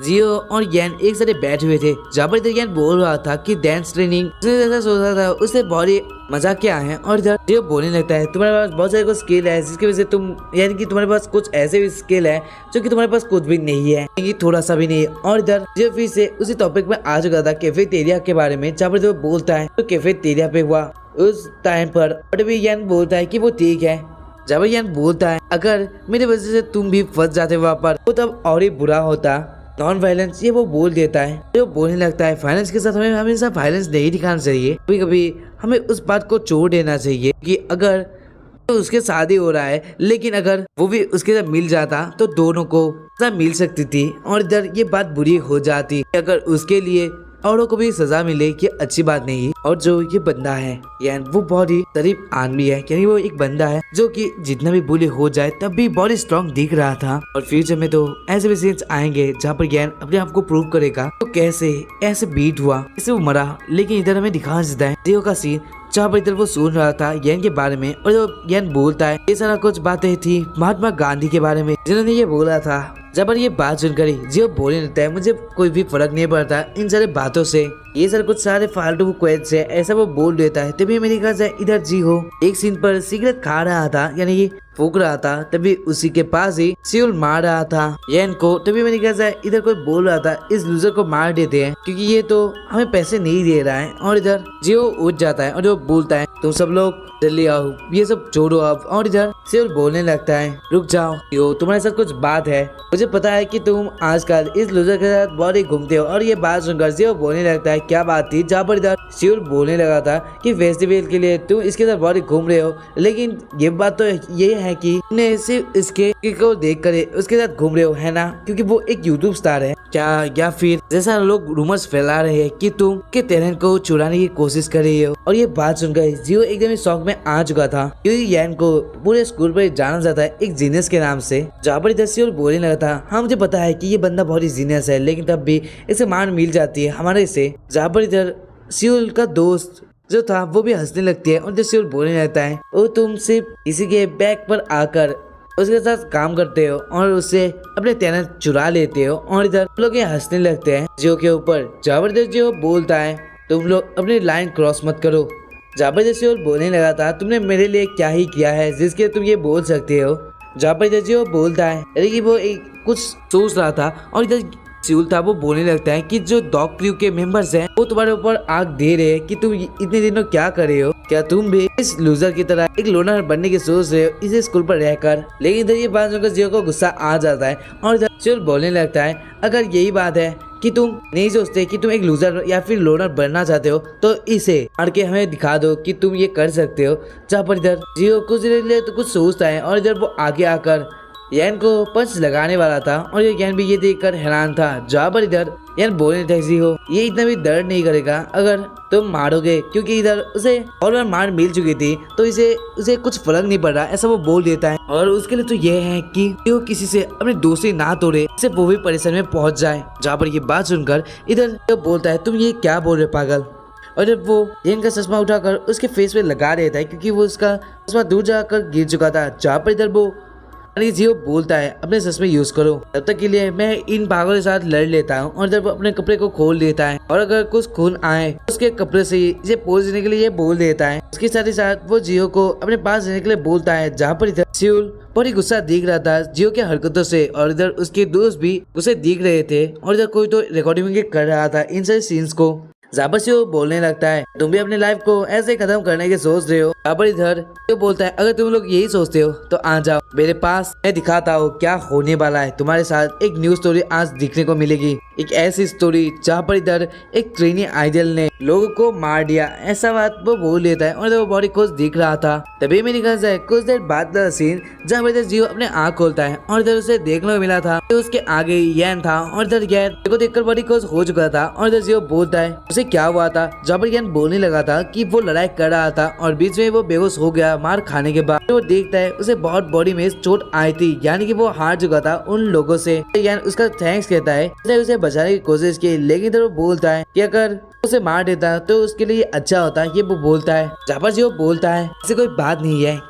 जियो और यैन एक साथ बैठे हुए थे, जहाँ पर इधर यैन बोल रहा था कि डांस ट्रेनिंग उसने जैसा सोचा था उससे बहुत ही मजा क्या है। और इधर जियो बोलने लगता है तुम्हारे पास बहुत सारे कुछ स्किल है जिसकी वजह से तुम, यानी कि तुम्हारे पास कुछ ऐसे भी स्किल है जो कि तुम्हारे पास कुछ भी नहीं है, यानी कि थोड़ा सा भी नहीं है। और इधर जियो फिर से उसी टॉपिक में आ चुका था कैफेटेरिया के बारे में, जहाँ पर जो बोलता है तो कैफेटेरिया पे हुआ उस टाइम पर, और भी यैन बोलता है कि वो ठीक है। जब यैन बोलता है अगर मेरी वजह से तुम भी फंस जाते वहाँ पर तो तब और ही बुरा होता, नॉन वायलेंस ये वो बोल देता है। जो बोलने लगता है फाइनेंस के साथ हमें हमेशा वायलेंस नहीं दिखाना चाहिए, कभी कभी हमें उस बात को छोड़ देना चाहिए कि अगर तो उसके शादी हो रहा है, लेकिन अगर वो भी उसके साथ मिल जाता तो दोनों को सजा मिल सकती थी, और इधर ये बात बुरी हो जाती अगर उसके लिए औरों को भी सजा मिले, ये अच्छी बात नहीं है। और जो ये बंदा है यानी वो बहुत ही शरीफ आदमी है, यानी वो एक बंदा है जो कि जितना भी बुली हो जाए तब भी बहुत स्ट्रॉन्ग दिख रहा था। और फ्यूचर में तो ऐसे भी सीन्स आएंगे जहाँ पर ज्ञान अपने आप को प्रूव करेगा तो कैसे ऐसे बीट हुआ, कैसे वो मरा। लेकिन इधर हमें दिखा देता है जियो का सीन, जहाँ पर इधर वो सुन रहा था यैन के बारे में, और जो यैन बोलता है ये सारा कुछ बातें थी महात्मा गांधी के बारे में जिन्होंने ये बोला था। जब पर ये बात सुनकर जियो बोलने लगता है मुझे कोई भी फर्क नहीं पड़ता इन सारे बातों से, ये सर कुछ सारे फालतू क्वेश्चन है, ऐसा वो बोल देता है। तभी मेरी ख्याल से इधर जी हो एक सीन पर सिगरेट खा रहा था, यानी ये फूक रहा था, तभी उसी के पास ही सिउल मार रहा था यैन को। तभी मेरी ख्याल से इधर कोई बोल रहा था इस लूजर को मार देते हैं क्योंकि ये तो हमें पैसे नहीं दे रहा है। और इधर जियो उठ जाता है और जो बोलता है तुम सब लोग जल्दी आओ, ये सब छोड़ो अब। और इधर सिउल बोलने लगता है रुक जाओ जियो, तुम्हारे साथ कुछ बात है, मुझे पता है कि तुम आजकल इस लूजर के साथ बहुत ही घूमते हो। और ये बात सुनकर जियो बोलने लगता है क्या बात थी, जहाँ पर इधर सिउल बोलने लगा था कि फेस्टिवल के लिए तुम इसके साथ बहुत ही घूम रहे हो, लेकिन ये बात तो ये है कि तुमने सिर्फ इसके को देख कर उसके साथ घूम रहे हो है ना, क्योंकि वो एक यूट्यूब स्टार है क्या, या फिर जैसा लोग रूमर्स फैला रहे हैं कि तुम के टैलेंट को चुराने की कोशिश कर रही हो। और ये बात सुनकर जियो एकदम शौक में आ चुका था क्योंकि यैन को पूरे स्कूल पर जाना जाता है एक जीनियस के नाम से। जहाँ पर इधर सिउल बोलने लगा था हाँ मुझे पता है कि ये बंदा बहुत ही जीनियस है, लेकिन तब भी इसे मार मिल जाती है हमारे से। जहाँ पर इधर सिउल का दोस्त जो था वो भी हंसने लगती है और इधर सिउल बोलने लगता है वो तुम सिर्फ इसी के बैग पर आकर उसके साथ काम करते हो और उससे अपने टैलेंट चुरा लेते हो। और इधर लोग ये हंसने लगते हैं जियो के ऊपर। जबरदस्त जियो बोलता है तुम लोग अपनी लाइन क्रॉस मत करो। जबरदस्त जियो बोलने लगा था तुमने मेरे लिए क्या ही किया है जिसके तुम ये बोल सकते हो। जबरदस्त जियो बोलता है लेकिन वो एक कुछ सोच रहा था। और इधर सिउल था वो बोलने लगता है कि जो डॉग क्रू के मेंबर्स हैं वो तुम्हारे ऊपर आग दे रहे हैं कि तुम इतने दिनों क्या कर रहे हो, क्या तुम भी इस लूजर की तरह एक लोनर बनने की सोच रहे हो इस स्कूल पर रहकर। लेकिन इधर ये बात सुनकर जियो को गुस्सा आ जाता है और इधर सिउल बोलने लगता है अगर यही बात है कि तुम नहीं सोचते कि तुम एक लूजर या फिर लोनर बनना चाहते हो तो इसे मार के हमें दिखा दो कि तुम ये कर सकते हो। जहाँ पर इधर जियो कुछ लिए तो कुछ सोचता है और इधर वो आगे आकर यान को पंच लगाने वाला था और ये यान भी ये देखकर हैरान था। जहाँ पर इधर यान बोलने था हो ये इतना भी दर्द नहीं करेगा अगर तुम मारोगे, क्योंकि इधर उसे और बार मार मिल चुकी थी तो उसे कुछ फर्क नहीं पड़ रहा, ऐसा वो बोल देता है। और उसके लिए तो यह है कि वो किसी से अपनी दोस्ती ना तोड़े, इससे वो भी परेशानी में पहुंच जाए। जहाँ पर ये बात सुनकर इधर तो बोलता है तुम ये क्या बोल रहे पागल। और जब वो यान का चश्मा उठाकर उसके फेस पे लगा देता है, क्योंकि वो उसका चश्मा दूर जाकर गिर चुका था। जहाँ पर इधर वो जियो बोलता है अपने चश्मे यूज करो, तब तक के लिए मैं इन पागलों के साथ लड़ लेता हूँ। और जब अपने कपड़े को खोल देता है और अगर कुछ खून आए उसके कपड़े से इसे पोज देने के लिए ये बोल देता है। उसके साथ ही साथ वो जियो को अपने पास रहने के लिए बोलता है। जहाँ पर इधर सियोल बड़ी गुस्सा दिख रहा था जियो के हरकतों से और इधर उसके दोस्त भी गुस्से दिख रहे थे और इधर कोई तो रिकॉर्डिंग कर रहा था इन सारे सीन्स को। जहाँ पर से वो बोलने लगता है तुम भी अपनी लाइफ को ऐसे खत्म करने के सोच रहे हो। जहाँ पर इधर वो बोलता है अगर तुम लोग यही सोचते हो तो आ जाओ मेरे पास, मैं दिखाता हूँ क्या होने वाला है तुम्हारे साथ। एक न्यूज स्टोरी आज दिखने को मिलेगी, एक ऐसी स्टोरी जहाँ पर इधर एक ट्रेनी आइडल ने लोगों को मार दिया, ऐसा बात वो बोल देता है। और वो बड़ी खुश दिख रहा था। तभी मेरी ख्याल से कुछ देर बाद का सीन जहाँ पर इधर जियो अपने आँख खोलता है और इधर उसे देखने को मिला था कि उसके आगे यान था और इधर यान को देखकर बड़ी खुश हो चुका था। और इधर जियो बोलता है उसे क्या हुआ था। जहाँ पर यान बोलने लगा था कि वो लड़ाई कर रहा था और बीच में वो बेहोश हो गया मार खाने के बाद। वो देखता है उसे बहुत बॉडी में चोट आई थी, यानी कि वो हार चुका था उन लोगों से। यान उसका थैंक्स कहता है, उसे बचाने की कोशिश की, लेकिन इधर वो बोलता है कि अगर उसे मार देता तो उसके लिए अच्छा होता, ये वो बोलता है। जहाँ पर जो बोलता है ऐसी कोई बात नहीं है,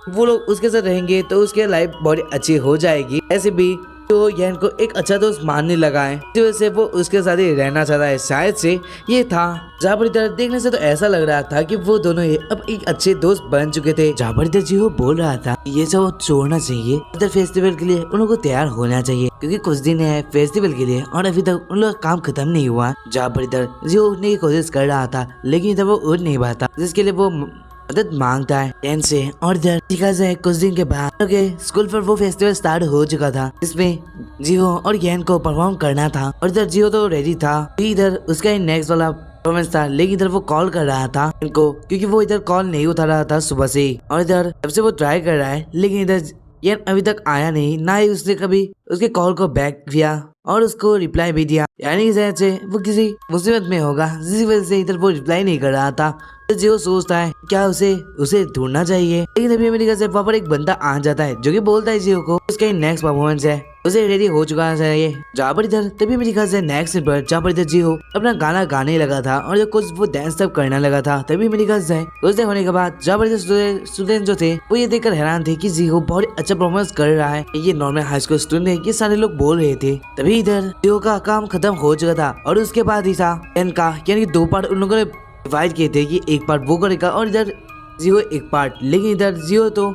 वो लोग उसके साथ रहेंगे तो उसकी लाइफ बहुत अच्छी हो जाएगी। ऐसे भी तो यान को एक अच्छा दोस्त मानने लगा है, इसी वजह से वो उसके साथ ही रहना चाहता है, शायद से ये था। जहाँ पर इधर देखने से तो ऐसा लग रहा था कि वो दोनों ही अब एक अच्छे दोस्त बन चुके थे। जहाँ पर इधर जियो बोल रहा था ये सब छोड़ना चाहिए, इधर फेस्टिवल के लिए उन लोगों को तैयार होना चाहिए, क्योंकि कुछ दिन है फेस्टिवल के लिए और अभी तक उन लोग का काम खत्म नहीं हुआ। जहाँ पर इधर जियो उठने की कोशिश कर रहा था, लेकिन इधर वो उठ नहीं पाता, जिसके लिए वो मदद मांगता है यान से। और इधर देखा जाए कुछ दिन के बाद स्कूल पर वो फेस्टिवल स्टार्ट हो चुका था, जिसमें जियो और यान को परफॉर्म करना था। और इधर जियो तो रेडी था, इधर उसका नेक्स्ट वाला परफॉर्मेंस था, लेकिन इधर वो कॉल कर रहा था इनको, क्योंकि वो इधर कॉल नहीं उठा रहा था सुबह से। और इधर जब से वो ट्राई कर रहा है, लेकिन इधर यान अभी तक आया नहीं, ना ही उसने कभी उसके कॉल को बैक किया और उसको रिप्लाई भी दिया, यानी शायद से वो किसी मुसीबत में होगा, जिस वजह से इधर वो रिप्लाई नहीं कर रहा था। तो जियो सोचता है क्या उसे ढूंढना चाहिए, लेकिन अभी अमेरिका से वहाँ पर एक बंदा आ जाता है जो कि बोलता है जियो को उसका नेक्स्ट परफॉर्मेंस है, उसे रेडी हो चुका है ये। जहाँ पर इधर तभी अमेरिका से नेक्स्ट पर जहाँ पर इधर जियो अपना गाना गाने लगा था और कुछ वो डांस तब करने लगा था। तभी अमेरिका से कुछ देर होने के बाद जहाँ पर इधर स्टूडेंट जो थे वो ये देखकर हैरान थे कि जियो बहुत अच्छा परफॉर्मेंस कर रहा है, ये नॉर्मल हाई स्कूल स्टूडेंट है, ये सारे लोग बोल रहे थे। तभी इधर जियो का काम खत्म हो चुका था और उसके बाद ही था यान का, यानी कि 2 पार्ट उन लोगों ने डिवाइड किए थे कि एक पार्ट वो करेगा और इधर जियो एक पार्ट। लेकिन इधर जियो तो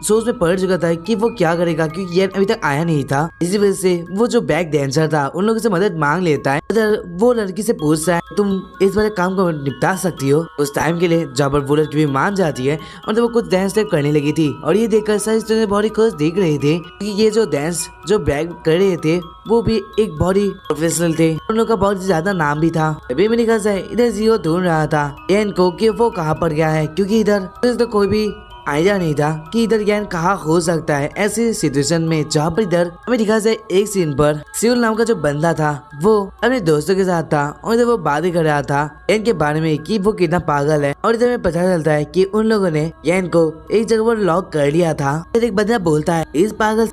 सोच में पड़ चुका था कि वो क्या करेगा, क्योंकि यान अभी तक आया नहीं था। इसी वजह से वो जो बैक डांसर था उन लोगों से मदद मांग लेता है। इधर वो लड़की से पूछता है तुम इस बारे काम को निपटा सकती हो उस टाइम के लिए, जहाँ पर वो लड़की भी मान जाती है और तो वो कुछ डांस स्टेप करने लगी थी। और ये देखकर सारे स्टूडेंट बहुत ही खुश देख रहे थे कि ये जो डांस जो बैक कर रहे थे वो भी एक बहुत ही प्रोफेशनल थे, उन लोग का बहुत ज्यादा नाम भी था। अभी मेरे ख्याल से इधर जियो ढूंढ रहा था यान को कि वो कहाँ पर गया है, क्योंकि इधर तो कोई भी आइडिया नहीं था कि इधर यान कहाँ हो सकता है ऐसी सिचुएशन में। जहाँ पर इधर हमें दिखा जाए एक सीन पर सियोल नाम का जो बंदा था वो अपने दोस्तों के साथ था और इधर वो बातें कर रहा था यान के बारे में कि वो कितना पागल है। और इधर में पता चलता है कि उन लोगों ने यान को एक जगह पर लॉक कर लिया था। फिर एक बंदा बोलता है इस पागल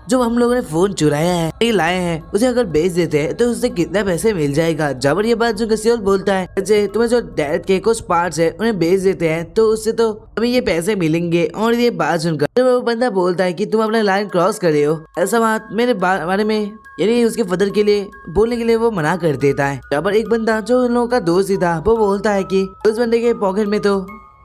जो हम लोगों ने फोन चुराया है ये लाए हैं उसे अगर बेच देते हैं तो उससे कितना पैसे मिल जाएगा। जब ये बात जो सियोल बोलता है तुम्हें जो डैड के कुछ पार्ट्स है उन्हें बेच देते हैं तो उससे तो हमें ये पैसे मिलेंगे। और ये बात सुनकर तो वो बंदा बोलता है कि तुम अपना लाइन क्रॉस कर रहे हो, ऐसा बात मेरे बारे में यानी उसके फादर के लिए बोलने के लिए वो मना कर देता है। जहाँ पर एक बंदा जो उन लोगों का दोस्त ही था वो बोलता है कि उस बंदे के पॉकेट में तो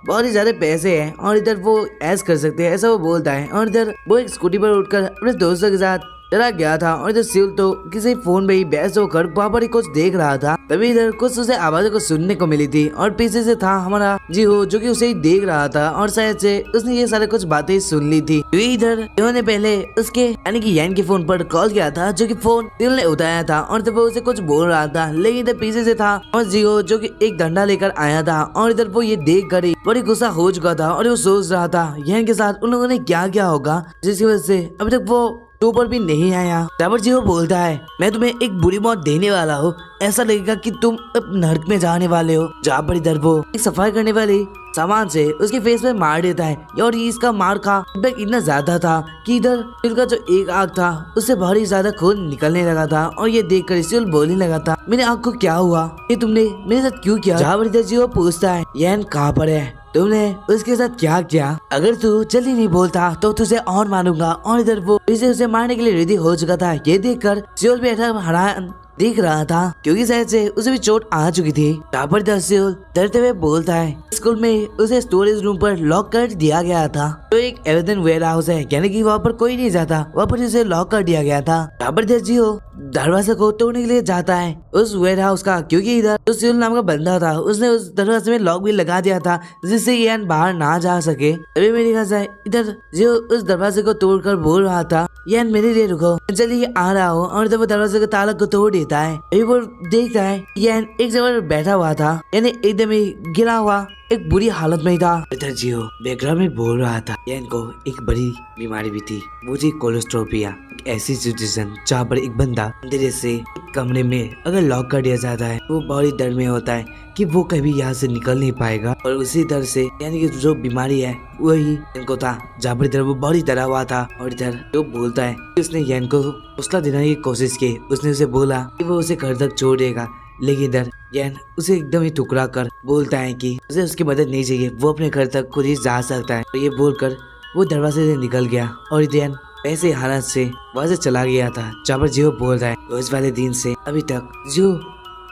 बहुत ही ज्यादा पैसे हैं और इधर वो ऐश कर सकते हैं, ऐसा वो बोलता है। और इधर वो एक स्कूटी पर उठकर अपने दोस्तों के साथ चला गया था और इधर सियोल तो किसी फोन में ही बहस होकर वहाँ पर ही कुछ देख रहा था। तभी इधर कुछ उसे आवाजों को सुनने को मिली थी और पीछे से था हमारा जियो जो कि उसे ही देख रहा था और शायद से उसने ये सारे कुछ बातें सुन ली थी। तो इधर इन्होंने पहले उसके यानी कि यान के फोन पर कॉल किया था जो कि फोन सियोल ने उठाया था और तब वो उसे कुछ बोल रहा था, लेकिन इधर पीछे से था और जियो जो कि एक डंडा लेकर आया था और इधर वो ये देख कर ही बड़ी गुस्सा हो चुका था और वो सोच रहा था यान के साथ उन लोगों ने क्या क्या होगा, जिसकी वजह से अभी तक वो तो ऊपर भी नहीं आया। जहाँ जी वो बोलता है मैं तुम्हें एक बुरी मौत देने वाला हूँ, ऐसा लगेगा कि तुम अब नर्क में जाने वाले हो। जहाँ पर इधर वो एक सफाई करने वाली सामान से उसके फेस पे मार देता है और ये इसका मार का इम्पैक्ट इतना ज्यादा था कि इधर सियोल का जो एक आंख था उससे बहुत ही ज्यादा खून निकलने लगा था। और ये देखकर सियोल बोलने लगा था मेरे आंख को क्या हुआ, ये तुमने मेरे साथ क्यों किया। जहाँ पर इधर जी वो पूछता है यैन कहाँ पर है, तुमने उसके साथ क्या किया, अगर तू जल्दी नहीं बोलता तो तुझे और मारूंगा। और इधर वो इसे उसे मारने के लिए रेडी हो चुका था। ये देखकर सियोल भी हैरान दिख रहा था क्योंकि शायद से उसे भी चोट आ चुकी थी। जहाँ पर सियोल डरते हुए बोलता है स्कूल में उसे स्टोरेज रूम पर लॉक कर दिया गया था, तो एक एविडेंस वेयर हाउस है, यानी कि वहाँ पर कोई नहीं जाता, वहाँ पर उसे लॉक कर दिया गया था। जहाँ पर जियो दरवाजे को तोड़ने के लिए जाता है उस वेयर हाउस का, क्योंकि इधर जो सियोल नाम का बंदा था उसने उस दरवाजे में लॉक भी लगा दिया था जिससे यैन बाहर ना जा सके। अभी मेरी ख्याल से इधर जियो उस दरवाजे को तोड़कर बोल रहा था यैन मेरे लिए रुको, चलिए आ रहा हो। और जब वो दरवाजे के ताला को तोड़ देता है अभी वो देखता है यैन एक जगह पर बैठा हुआ था, यानी एकदम ही गिरा हुआ एक बुरी हालत में ही था। इधर जियो बैकग्राउंड में बोल रहा था यैन को एक बड़ी बीमारी भी थी, वो थी कोलेस्ट्रोपिया, ऐसी सिचुएशन जहाँ पर एक बंदा अंधेरे से एक कमरे में अगर लॉक कर दिया जाता है वो बहुत ही डर में होता है कि वो कभी यहाँ से निकल नहीं पाएगा। और उसी डर से यानी कि जो बीमारी है वही इनको था, जहाँ पर इधर वो बहुत ही डरा हुआ था। और इधर जो बोलता है कि उसने यैन को हौसला देने की कोशिश की, उसने उसे बोला कि वो उसे घर तक छोड़ देगा, लेकिन इधर यैन उसे एकदम ही टुकड़ा कर बोलता है कि उसे उसकी मदद नहीं चाहिए, वो अपने घर तक खुद ही जा सकता है। तो ये बोलकर वो दरवाजे से निकल गया और यैन ऐसे हालत से वहाँ से चला गया था। जहाँ पर जियो बोल रहा है उस वाले दिन से अभी तक जियो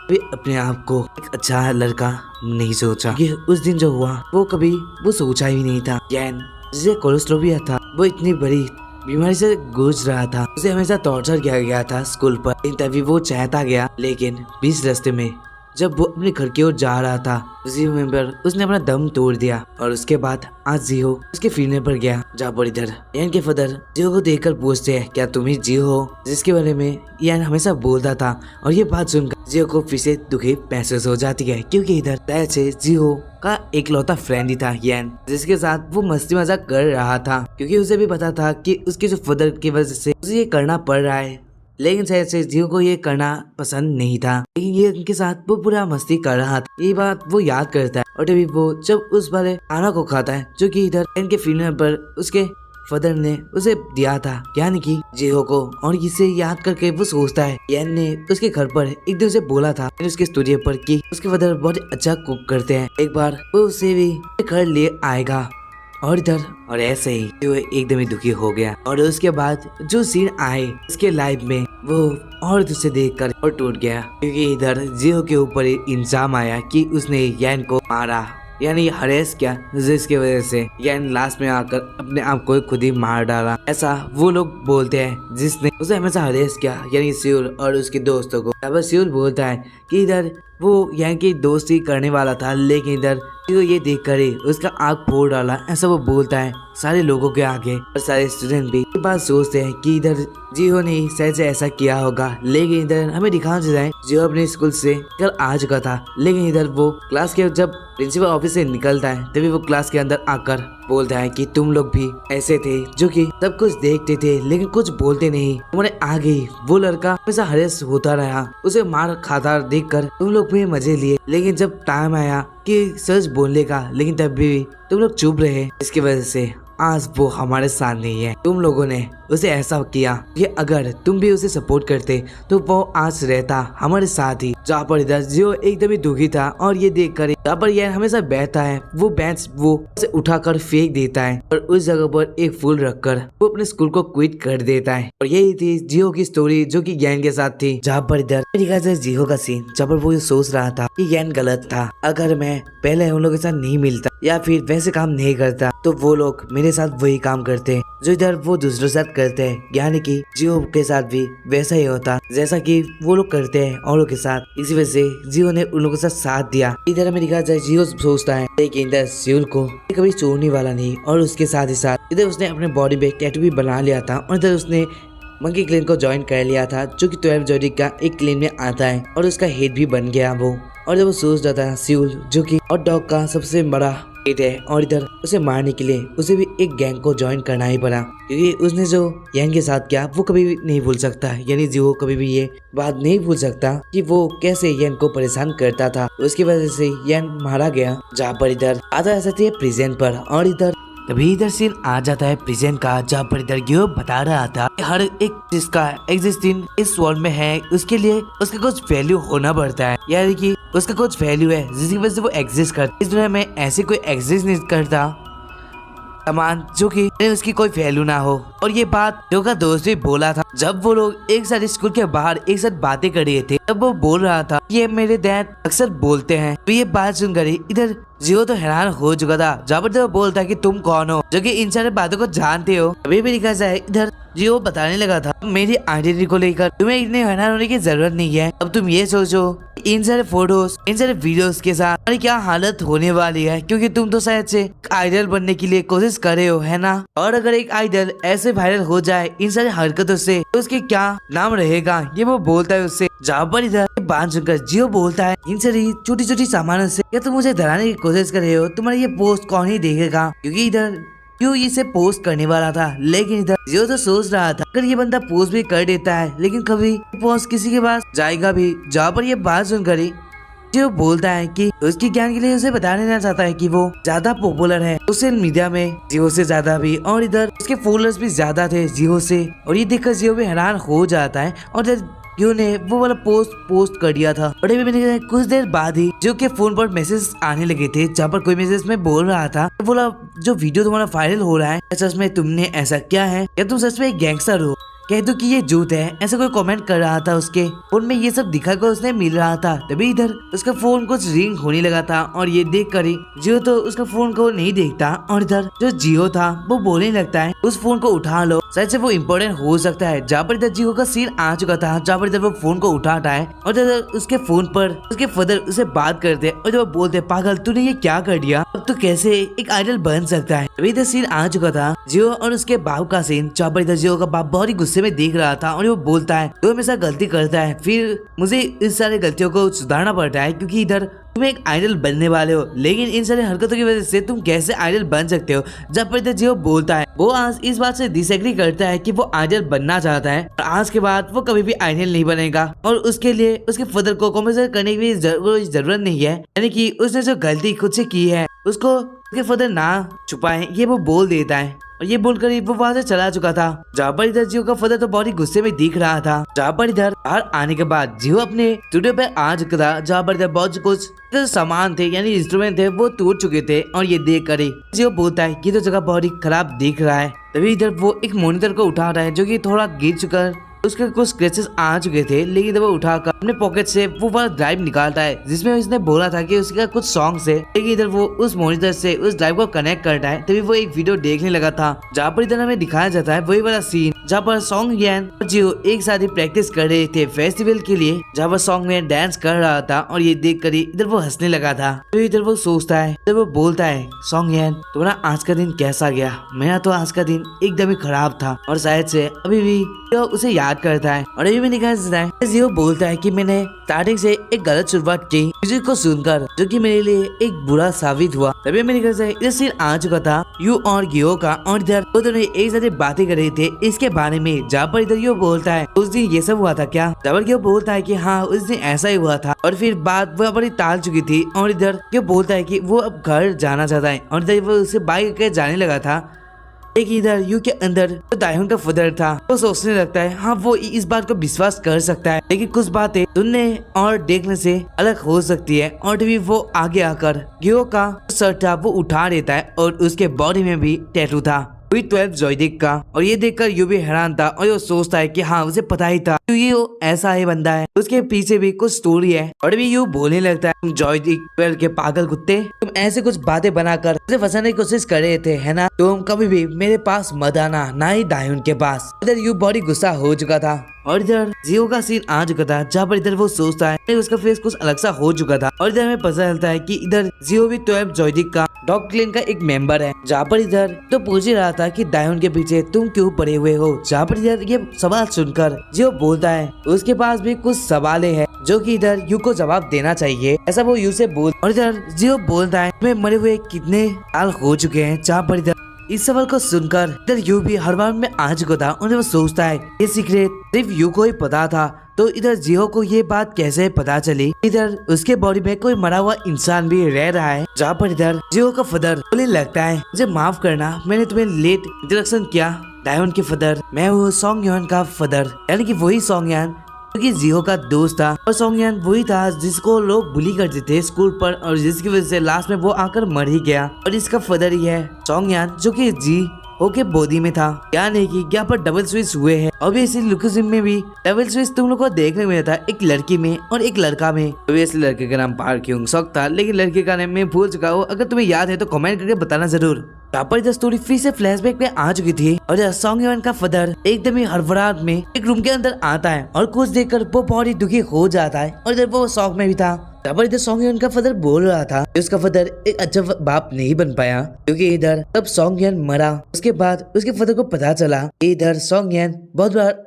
भी अपने आप को एक अच्छा लड़का नहीं सोचा। ये उस दिन जो हुआ वो कभी वो सोचा ही नहीं था। यैन जिसे कोलेस्ट्रोपिया था वो इतनी बड़ी बीमारी से जूझ रहा था, उसे हमेशा टॉर्चर किया गया था स्कूल पर, तभी वो चाहता गया। लेकिन बीच रास्ते में जब वो अपने घर की ओर जा रहा था उसी में पर उसने अपना दम तोड़ दिया। और उसके बाद आज जियो उसके फिरने पर गया, जहाँ पर इधर यैन के फादर जियो को देखकर पूछते हैं क्या तुम ही जियो हो जिसके बारे में यैन हमेशा बोलता था। और ये बात सुनकर जियो को फिर से दुखी महसूस हो जाती है, क्योंकि इधर शायद से जियो का एकलौता फ्रेंड ही था यैन, जिसके साथ वो मस्ती मजाक कर रहा था, क्योंकि उसे भी पता था कि उसके जो फादर की वजह से उसे ये करना पड़ रहा है। लेकिन शायद से जियो को ये करना पसंद नहीं था, लेकिन ये उनके साथ वो पूरा मस्ती कर रहा था। ये बात वो याद करता है और तभी वो जब उस वाले खाना को खाता है जो कि इधर इनके फिल्म पर उसके फादर ने उसे दिया था, यानी कि जियो को। और इसे याद करके वो सोचता है यैन ने उसके घर पर एक दिन उसे बोला था उसके स्टूडियो पर कि उसके फादर बहुत अच्छा कुक करते हैं, एक बार वो उसे भी घर ले आएगा। और इधर और ऐसे ही वो एकदम ही दुखी हो गया। और उसके बाद जो सीन आए उसके लाइफ में वो और उसे देखकर और टूट गया, क्योंकि इधर जियो के ऊपर इल्जाम आया कि उसने यैन को मारा, यानी हरेस किया, जिसकी वजह से यैन लास्ट में आकर अपने आप को खुद ही मार डाला। ऐसा वो लोग बोलते हैं जिसने उसे हमेशा हरेस किया, यानी सियोल और उसके दोस्तों को। अब सियोल बोलता है कि इधर वो यैन की दोस्ती करने वाला था, लेकिन इधर जियो ये देख कर ही उसका आँख फोड़ डाला, ऐसा वो बोलता है सारे लोगों के आगे। और सारे स्टूडेंट भी ये बात सोचते हैं कि इधर जियो ने शायद से ऐसा किया होगा, लेकिन इधर हमें दिखाना जाए जियो अपने स्कूल से कल आ चुका था। लेकिन इधर वो क्लास के जब प्रिंसिपल ऑफिस से निकलता है तभी वो क्लास के अंदर आकर बोलता है कि तुम लोग भी ऐसे थे जो कि सब कुछ देखते थे लेकिन कुछ बोलते नहीं, तुम्हारे आगे वो लड़का हमेशा हरेस होता रहा, उसे मार खाता देखकर तुम लोग भी मजे लिए, लेकिन जब टाइम आया कि सच बोलने का लेकिन तब भी तुम लोग चुप रहे, इसकी वजह से आज वो हमारे साथ नहीं है। तुम लोगों ने उसे ऐसा किया कि अगर तुम भी उसे सपोर्ट करते तो वो आज रहता हमारे साथ ही। जहाँ पर इधर जियो एकदम ही दुखी था और ये देखकर जहाँ पर यह हमेशा बैठता है वो बेंच वो उसे उठाकर फेंक देता है और उस जगह पर एक फूल रखकर वो अपने स्कूल को क्विट कर देता है। और यही थी जियो की स्टोरी जो कि यैन के साथ थी। जहाँ पर इधर जियो का सीन जहाँ पर वो सोच रहा था कि यैन गलत था, अगर मैं पहले उन लोगों के साथ नहीं मिलता या फिर वैसे काम नहीं करता तो वो लोग मेरे साथ वही काम करते जो इधर वो दूसरों साथ करते हैं, यानी कि जियो के साथ भी वैसा ही होता जैसा कि वो लोग करते हैं औरों के साथ। इसी वजह से जियो ने उन लोगों के साथ दिया। इधर हमें दिखा जाए जियो सोचता है लेकिन इधर सियोल को कभी छोड़ने वाला नहीं, और उसके साथ ही साथ इधर उसने अपने बॉडी पे टैटू भी बना लिया था और इधर उसने मंकी क्लेन को ज्वाइन कर लिया था जो कि 12 जोड़ी का एक क्लेन में आता है और उसका हेड भी बन गया वो। और जब वो सोच रहा था सियोल जो कि हॉट डॉग का सबसे बड़ा डेट है और इधर उसे मारने के लिए उसे भी एक गैंग को ज्वाइन करना ही पड़ा, क्योंकि उसने जो यंग के साथ किया वो कभी भी नहीं भूल सकता। यानी जियो कभी भी ये बात नहीं भूल सकता कि वो कैसे यंग को परेशान करता था। उसकी वजह से यंग मारा गया। जहाँ पर इधर आता ऐसा थी प्रेजेंट पर, और इधर तभी इधर सीन आ जाता है प्रेजेंट का, जहाँ पर इधर गियो बता रहा था कि हर एक चीज का एग्जिस्टिंग इस वर्ल्ड में है, उसके लिए उसका कुछ वैल्यू होना पड़ता है, यानी कि उसका कुछ वैल्यू है जिसकी वजह से वो एग्जिस्ट करता। इस दुनिया में ऐसे कोई एग्जिस्ट नहीं करता सामान जो कि उसकी कोई वैल्यू ना हो। और ये बात जो का दोस्त भी बोला था जब वो लोग एक साथ स्कूल के बाहर एक साथ बातें कर रहे थे, तब वो बोल रहा था ये मेरे डैड अक्सर बोलते हैं। तो ये बात सुनकर इधर जियो तो हैरान हो चुका था। जब वो बोलता है कि तुम कौन हो जो कि इन सारे बातों को जानते हो। अभी भी लिखा जाए इधर जियो बताने लगा था मेरी आइडेंटिटी को लेकर तुम्हें इतने हैरान होने की जरूरत नहीं है। अब तुम ये सोचो इन सारे फोटोज इन सारे वीडियोस के साथ तुम्हारी क्या हालत होने वाली है, क्योंकि तुम तो शायद से आइडल बनने के लिए कोशिश कर रहे हो, है ना। और अगर एक आइडल ऐसे वायरल हो जाए इन सारी हरकतों से तो उसके क्या नाम रहेगा, ये वो बोलता है उससे। जहाँ पर इधर बात सुनकर जियो बोलता है इन सारी छोटी छोटी सामानों से क्या तुम मुझे डराने की कोशिश कर रहे हो, तुम्हारा ये पोस्ट कौन ही देखेगा। क्योंकि इधर क्यों इसे पोस्ट करने वाला था, लेकिन इधर जियो तो सोच रहा था अगर ये बंदा पोस्ट भी कर देता है लेकिन कभी पोस्ट किसी के पास जाएगा भी। जहाँ पर ये बात सुनकर जियो बोलता है कि उसकी ज्ञान के लिए उसे बता देना चाहता है कि वो ज्यादा पॉपुलर है सोशल मीडिया में जियो से ज्यादा भी, और इधर उसके फॉलोअर्स भी ज्यादा थे जियो से। और ये देखकर जियो भी हैरान हो जाता है और इधर जियो ने वो वाला पोस्ट कर दिया था। और अभी मैंने कुछ देर बाद ही जियो के फोन पर मैसेज आने लगे थे, जहाँ पर कोई मैसेज में बोल रहा था बोला जो वीडियो तुम्हारा वायरल हो रहा है सच में तुमने ऐसा क्या है, या तुम सच में एक गैंगस्टर हो, कह दो कि ये झूठ है। ऐसा कोई कमेंट कर रहा था उसके फोन में, ये सब दिखा कर उसने मिल रहा था। तभी इधर उसका फोन कुछ रिंग होने लगा था और ये देख कर ही जियो तो उसका फोन को नहीं देखता। और इधर जो जियो था वो बोलने लगता है उस फोन को उठा लो, शायद से वो इम्पोर्टेंट हो सकता है। जहाँ पर इधर जियो का सीन आ चुका था, जहाँ पर इधर वो फोन को उठाता है और इधर उसके फोन पर उसके फादर उसे बात करते और जब वो बोलते पागल तूने ये क्या कर दिया, अब तो कैसे एक आइडल बन सकता है। तभी इधर सीन आ चुका था जियो और उसके बाप का सीन, जहाँ पर इधर जियो का बाप बहुत ही गुस्से में देख रहा था और वो बोलता है तो हमेशा गलती करता है, फिर मुझे इस सारे गलतियों को सुधारना पड़ता है क्योंकि इधर तुम एक आइडल बनने वाले हो, लेकिन इन सारी हरकतों की वजह से तुम कैसे आइडल बन सकते हो। जब पर जियो बोलता है वो आज इस बात से डिसएग्री करता है कि वो आइडल बनना चाहता है और आज के बाद वो कभी भी आइडल नहीं बनेगा और उसके लिए उसके फादर को कॉम्पेंसेट करने की जरूरत नहीं है, यानी कि उसने जो गलती खुद से की है उसको उसके फादर ना छुपाए, ये वो बोल देता है। और ये बोलकर वो वहाँ से चला चुका था। जहाँ पर इधर जियो का फादर तो बहुत ही गुस्से में दिख रहा था। जहाँ पर इधर बाहर आने के बाद जियो अपने स्टूडियो पे आ चुका था, जहाँ पर इधर बहुत कुछ सामान थे यानी इंस्ट्रूमेंट थे वो टूट चुके थे। और ये देख कर जियो बोलता है ये तो जगह बहुत ही खराब दिख रहा है। तभी इधर वो एक मॉनिटर को उठा रहा है जो कि थोड़ा गिर चुका, उसके कुछ स्क्रैचेस आ चुके थे, लेकिन जब वो उठाकर अपने पॉकेट से वो वाला ड्राइव निकालता है जिसमें उसने बोला था कि उसका कुछ सॉन्ग्स है, लेकिन इधर वो उस मॉनिटर से उस ड्राइव को कनेक्ट करता है। तभी वो एक वीडियो देखने लगा था, जहाँ पर इधर हमें दिखाया जाता है वही वाला सीन जहाँ पर सॉन्ग यन और जियो एक साथ ही प्रैक्टिस कर रहे थे फेस्टिवल के लिए, जहाँ पर सॉन्ग में डांस कर रहा था। और ये देख कर इधर वो हंसने लगा था। तो इधर वो सोचता है, इधर वो बोलता है सॉन्ग यन तुम्हारा आज का दिन कैसा गया, मेरा तो आज का दिन एकदम ही खराब था और शायद से अभी भी उसे याद करता है। और अभी भी निकाल जाता है जियो बोलता है कि मैंने स्टार्टिंग से एक गलत शुरुआत की म्यूजिक को सुनकर जो कि मेरे लिए एक बुरा साबित हुआ। तभी मैं निकल जाए इस सीन आ चुका था यू और गियो का, और इधर वो दोनों एक साथ बातें कर रहे थे इसके बारे में। जहाँ पर इधर यो बोलता है उस दिन ये सब हुआ था क्या, जहाँ पर गियो बोलता है कि हाँ उस दिन ऐसा ही हुआ था और फिर बात वहाँ पर टाल चुकी थी। और इधर यो बोलता है कि वो अब घर जाना चाहता है और इधर वो उसे बाइक के जाने लगा था। एक इधर यू के अंदर जो दायून का फादर था वो सोचने लगता है हाँ वो इस बात को विश्वास कर सकता है, लेकिन कुछ बातें सुनने और देखने से अलग हो सकती है। और तभी वो आगे आकर गियो का शर्ट था वो उठा देता है और उसके बॉडी में भी टैटू था 12 जॉयडिक का। और ये देखकर यू भी हैरान था और वो सोचता है कि हाँ उसे पता ही था ये ऐसा ही बंदा है, उसके पीछे भी कुछ स्टोरी है। और भी यू बोलने लगता है तुम जॉयडिक 12 के पागल कुत्ते, तुम ऐसे कुछ बातें बनाकर मुझे फंसाने की कोशिश कर रहे थे है ना, तुम कभी भी मेरे पास मत आना, ना ही दायून के पास। इधर यू बड़ी गुस्सा हो चुका था और इधर जियो का सीन आ चुका था जहाँ पर इधर वो सोचता है उसका फेस कुछ अलग सा हो चुका था और इधर हमें पता चलता है कि इधर जियो भी टोएब जोइडिक का डॉग क्लेन का एक मेंबर है। जहाँ पर इधर तो पूछ ही रहा था कि डायोन के पीछे तुम क्यों पड़े हुए हो। जहाँ पर इधर ये सवाल सुनकर जियो बोलता है उसके पास भी कुछ सवाल है जो कि इधर यू को जवाब देना चाहिए, ऐसा वो यू से बोल। और इधर जियो बोलता है मैं मरे हुए कितने साल हो चुके हैं। जहाँ पर इधर इस सवाल को सुनकर इधर यू भी हर बार में आ चुका था और वो सोचता है ये सीक्रेट सिर्फ यू को ही पता था। तो इधर जियो को ये बात कैसे पता चली इधर उसके बॉडी में कोई मरा हुआ इंसान भी रह रहा है। जहाँ पर इधर जियो का फादर बोलने लगता है मुझे माफ करना मैंने तुम्हें लेट इंट्रोडक्शन किया। डायोन के फादर मैं हूँ सोंगयान का फादर, यानी कि वही सोंगयान क्योंकि जियो का दोस्त था और सोंगयान वही था जिसको लोग बुली करते थे स्कूल पर और जिसकी वजह से लास्ट में वो आकर मर ही गया। और इसका फादर ही है सोंगयान जो कि जी होके बोधी में था, यानी कि यहाँ पर डबल स्विच हुए हैं। ऑब्वियसली लुकासिम में भी डबल स्विच तुम लोग को देखने को मिला था, एक लड़की में और एक लड़का में। ऑब्वियसली लड़के का नाम पार्क ह्यूंग सॉक था लेकिन लड़के का नाम मैं भूल चुका हूँ। अगर तुम्हें याद है तो कमेंट करके बताना जरूर। यहाँ पर इधर स्टोरी फिर से फ्लैशबैक में आ चुकी थी और इधर सोंगयान का फादर एकदम ही हड़बड़ाहट में एक रूम के अंदर आता है और कुछ देखकर वो बहुत ही दुखी हो जाता है और इधर वो शौक में भी था। यहाँ पर इधर सोंगयान का फादर बोल रहा था कि उसका फादर एक अच्छा बाप नहीं बन पाया क्योंकि इधर तब सोंगयान मरा। उसके बाद उसके फादर को पता चला कि इधर सोंगयान बहुत बार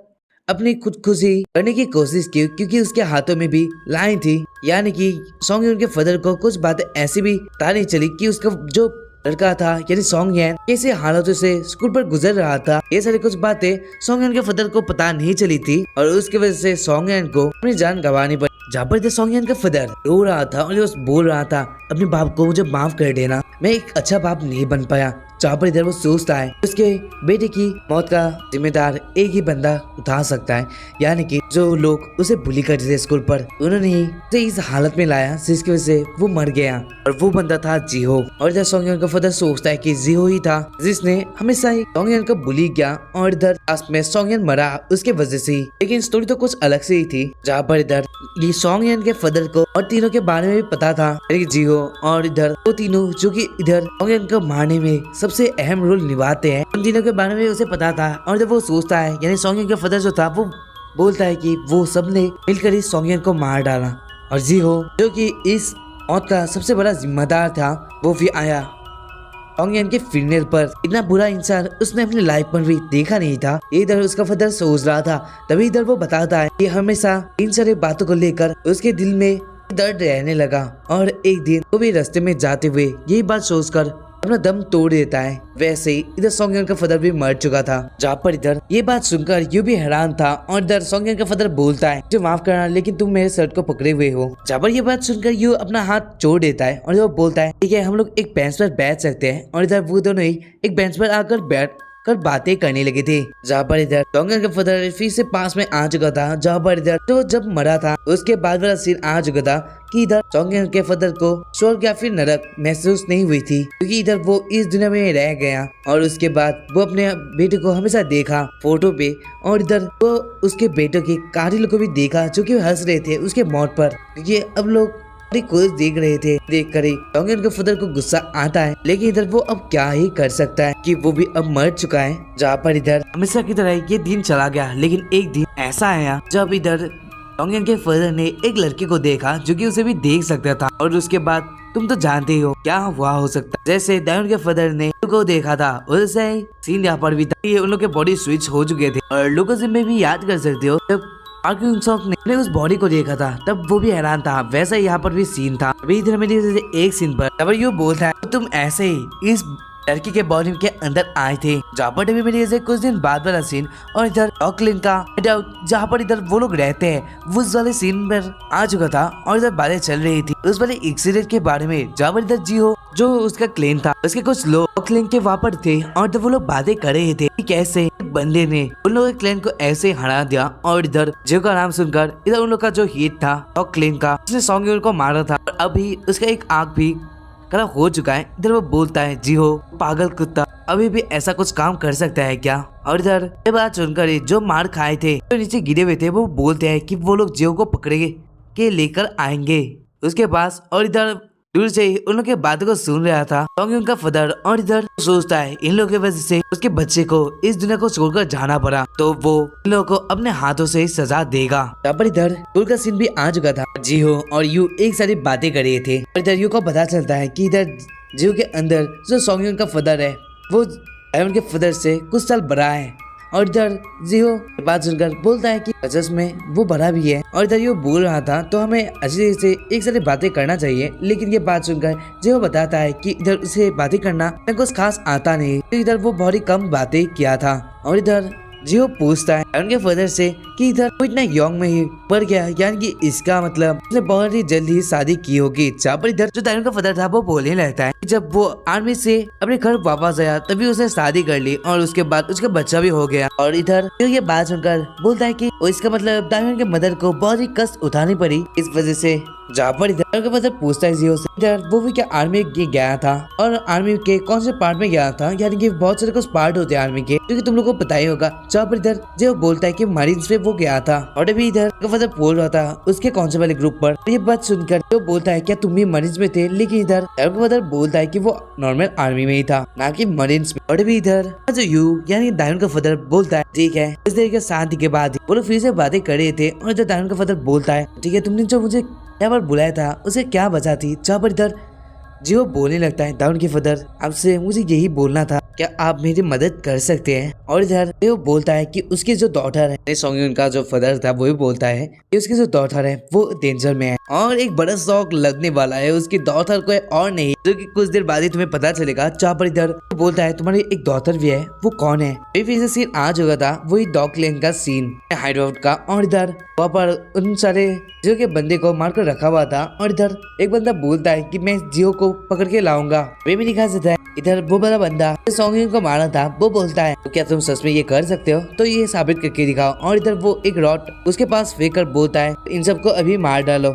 अपनी खुदकुशी करने की कोशिश की क्योंकि उसके हाथों में भी लाइन थी, यानी कि सोंगयान के फादर को कुछ बातें ऐसी भी पता नहीं चली कि उसका जो लड़का था यानी सोंगयान कैसे हालातों से स्कूल पर गुजर रहा था। ये सारी कुछ बातें सोंगयान के फादर को पता नहीं चली थी और उसकी वजह से सोंगयान को अपनी जान गंवानी पड़ी। जहाँ पर सोंगयान का फादर रो रहा था और बोल रहा था अपने बाप को मुझे माफ कर देना, मैं एक अच्छा बाप नहीं बन पाया। जहाँ पर इधर वो सोचता है उसके बेटे की मौत का जिम्मेदार एक ही बंदा उठा सकता है, यानी कि जो लोग उसे बुली करते थे स्कूल पर उन्होंने ही उसे इस हालत में लाया जिसकी वजह से वो मर गया और वो बंदा था जिहो। और इधर सोंगयान का फादर सोचता है कि जिहो ही था जिसने हमेशा ही सोंगयान को बुली किया और इधर लास्ट में सोंगयान मरा उसके वजह से। लेकिन स्टोरी तो कुछ अलग से ही थी। जहाँ पर इधर ये सोंगयान के फादर को और तीनों के बारे में भी पता था, यानी कि जिहो और इधर वो तीनों जो कि इधर सोंगयान को मारने में सबसे अहम रोल निभाते हैं, उन तीनों के बारे में उसे पता था। और जब वो सोचता है यानी सोंगयान का फादर जो था वो बोलता है कि वो सबने मिलकर इस सोंगयान को मार डाला और जिहो जो कि इस मौत का सबसे बड़ा जिम्मेदार था वो भी आया। सोंगयान के फिरनेल पर इतना बुरा इंसान उसने अपनी लाइफ में भी देखा नहीं था। इधर उसका फादर सोच रहा था, तभी इधर वो बताता है कि हमेशा इन सारी बातों को लेकर उसके दिल में दर्द रहने लगा और एक दिन वो भी रास्ते में जाते हुए यही बात सोचकर अपना दम तोड़ देता है। वैसे ही इधर सोंगयान का फादर भी मर चुका था। जहाँ पर इधर ये बात सुनकर यू भी हैरान था और इधर सोंगयान का फादर बोलता है मुझे माफ करना लेकिन तुम मेरे शर्ट को पकड़े हुए हो। जहाँ पर ये बात सुनकर यू अपना हाथ छोड़ देता है और वो बोलता है ठीक है हम लोग एक बेंच पर बैठ सकते हैं। और इधर वो दोनों ही एक बेंच पर आकर बैठ कर बातें करने लगे थे। जहाँ पर इधर सोंगयान का फादर फिर से पास में आ चुका था। जहाँ पर इधर तो जब मरा था उसके बाद वाला सीन आ चुका था कि इधर सोंगयान के फादर को स्वर्ग या फिर नरक महसूस नहीं हुई थी क्योंकि इधर वो इस दुनिया में रह गया और उसके बाद वो अपने बेटे को हमेशा देखा फोटो पे और इधर वो उसके बेटों के कारिल को भी देखा जो कि हंस रहे थे उसके मौत पर क्योंकि अब लोग कुछ देख रहे थे। देख कर ही सोंगयान के फादर को गुस्सा आता है लेकिन इधर वो अब क्या ही कर सकता है कि वो भी अब मर चुका है। जहाँ पर इधर हमेशा की तरह ये दिन चला गया लेकिन एक दिन ऐसा आया जब इधर सोंगयान के फादर ने एक लड़के को देखा जो कि उसे भी देख सकता था और उसके बाद तुम तो जानते ही हो क्या हुआ हो सकता है। जैसे डायोन के फादर ने को देखा था वैसे ही सीन यहाँ पर भी था। ये उन लोग के बॉडी स्विच हो चुके थे और लुकासिम में भी याद कर सकते हो जब पार्क ह्यूंग सॉक ने उस बॉडी को देखा था तब वो भी हैरान था। वैसा यहाँ पर भी सीन था। अभी इधर मेरी एक सीन पर जब ये बोलता है तुम ऐसे ही इस लड़की के बॉडी के अंदर आए थे। जहाँ पर भी मेरी कुछ दिन बाद वाला सीन और इधर ऑकलैंड का जहाँ पर इधर वो लोग रहते हैं उस वाले सीन पर आ चुका था और इधर बातें चल रही थी उस वाले एक्सीडेंट के बारे में। जहाँ पर इधर जियो जो उसका क्लेन था उसके कुछ लोग ऑकलैंड के वहाँ पर थे और जब वो लोग बातें कर रहे थे कि कैसे बंदे ने उन लोगों के क्लेन को ऐसे हरा दिया और इधर जियो का नाम सुनकर इधर उन लोग का जो हिट था ऑकलैंड का उसने सोंगयान को मारा था और अभी उसका एक आंख भी खराब हो चुका है। इधर वो बोलता है जिहो पागल कुत्ता अभी भी ऐसा कुछ काम कर सकता है क्या। और इधर ये बात सुनकर जो मार खाए थे जो नीचे गिरे हुए थे वो बोलते हैं कि वो लोग जियो को पकड़े के लेकर आएंगे उसके पास। और इधर दूर से ही उन लोग के बातों को सुन रहा था। सॉन्ग का फादर और इधर सोचता है इन लोगों की वजह से उसके बच्चे को इस दुनिया को छोड़कर जाना पड़ा, तो वो इन लोगों को अपने हाथों से सजा देगा। तब पर इधर स्कूल का सीन भी आ चुका था। जीहो और यू एक सारी बातें कर रहे थे और इधर यू को पता चलता है कि इधर जीहो के अंदर जो सॉन्ग का फादर है वो डायमंड के फादर से कुछ साल बड़ा है। और इधर जीहो बात सुनकर बोलता है कि सच में वो बड़ा भी है। और इधर ये बोल रहा था तो हमें अच्छे से एक सारी बातें करना चाहिए, लेकिन ये बात सुनकर जीहो बताता है कि इधर उसे बातें करना कुछ खास आता नहीं, तो इधर वो बहुत ही कम बातें किया था। और इधर जीहो पूछता है उनके फादर से कि इधर वो इतना यंग में ही पड़ गया, यानी कि इसका मतलब उसने बहुत ही जल्दी ही शादी की होगी। जहाँ पर इधर जो डायमंड का फादर था वो बोलने लगता है कि जब वो आर्मी से अपने घर वापस आया तभी उसने शादी कर ली और उसके बाद उसका बच्चा भी हो गया। और इधर ये बात सुनकर बोलता है कि इसका मतलब डायमंड के मदर को बहुत ही कष्ट उठानी पड़ी इस वजह से। जहाँ पर इधर का मतलब पूछता है जीहो से इधर वो भी क्या आर्मी गया था और आर्मी के कौन से पार्ट में गया था, यानी कि बहुत सारे कुछ पार्ट होते हैं आर्मी के, क्योंकि तुम लोग को पता ही होगा। जहाँ पर इधर जो बोलता है कि मरीन्स पे वो गया था और अभी इधर का मतलब बोल रहा था उसके कौन से वाले ग्रुप पर। ये बात सुनकर जो बोलता है क्या तुम भी मरीन्स में थे, लेकिन इधर का मतलब बोलता है कि वो नॉर्मल आर्मी में ही था ना कि मरीन्स में। और अभी इधर जो यू यानी डायमंड का फादर बोलता है ठीक है। इस देर के शांति के बाद वो लोग फिर से बातें कर रहे थे और इधर डायमंड का फादर बोलता है ठीक है तुमने जो मुझे यहाँ पर बुलाया था उसे क्या वजह थी। जहाँ पर इधर जीहो बोलने लगता है डायमंड के फादर आपसे मुझे यही बोलना था, क्या आप मेरी मदद कर सकते हैं। और इधर वो बोलता है कि उसकी जो डॉटर है, सॉन्ग का जो फादर था वो भी बोलता है कि उसकी जो डॉटर है वो डेंजर में है और एक बड़ा शौक लगने वाला है। उसकी डॉटर कोई और नहीं जो कि कुछ देर बाद ही तुम्हें पता चलेगा। जहाँ पर इधर बोलता है तुम्हारी एक डॉटर भी है, वो कौन है। फिर सीन आ चुका था वही डॉग लेन का सीन हाइडआउट का। और इधर वहाँ पर उन सारे जियो के बंदे को मारकर रखा हुआ था और इधर एक बंदा बोलता है कि मैं जियो को पकड़ के लाऊंगा। वे भी दिखा सकता है इधर वो बड़ा बंदा सॉन्ग को मारा था वो बोलता है तो क्या तुम सच में ये कर सकते हो, तो ये साबित करके दिखाओ। और इधर वो एक रॉड उसके पास फेंक कर बोलता है इन सबको अभी मार डालो,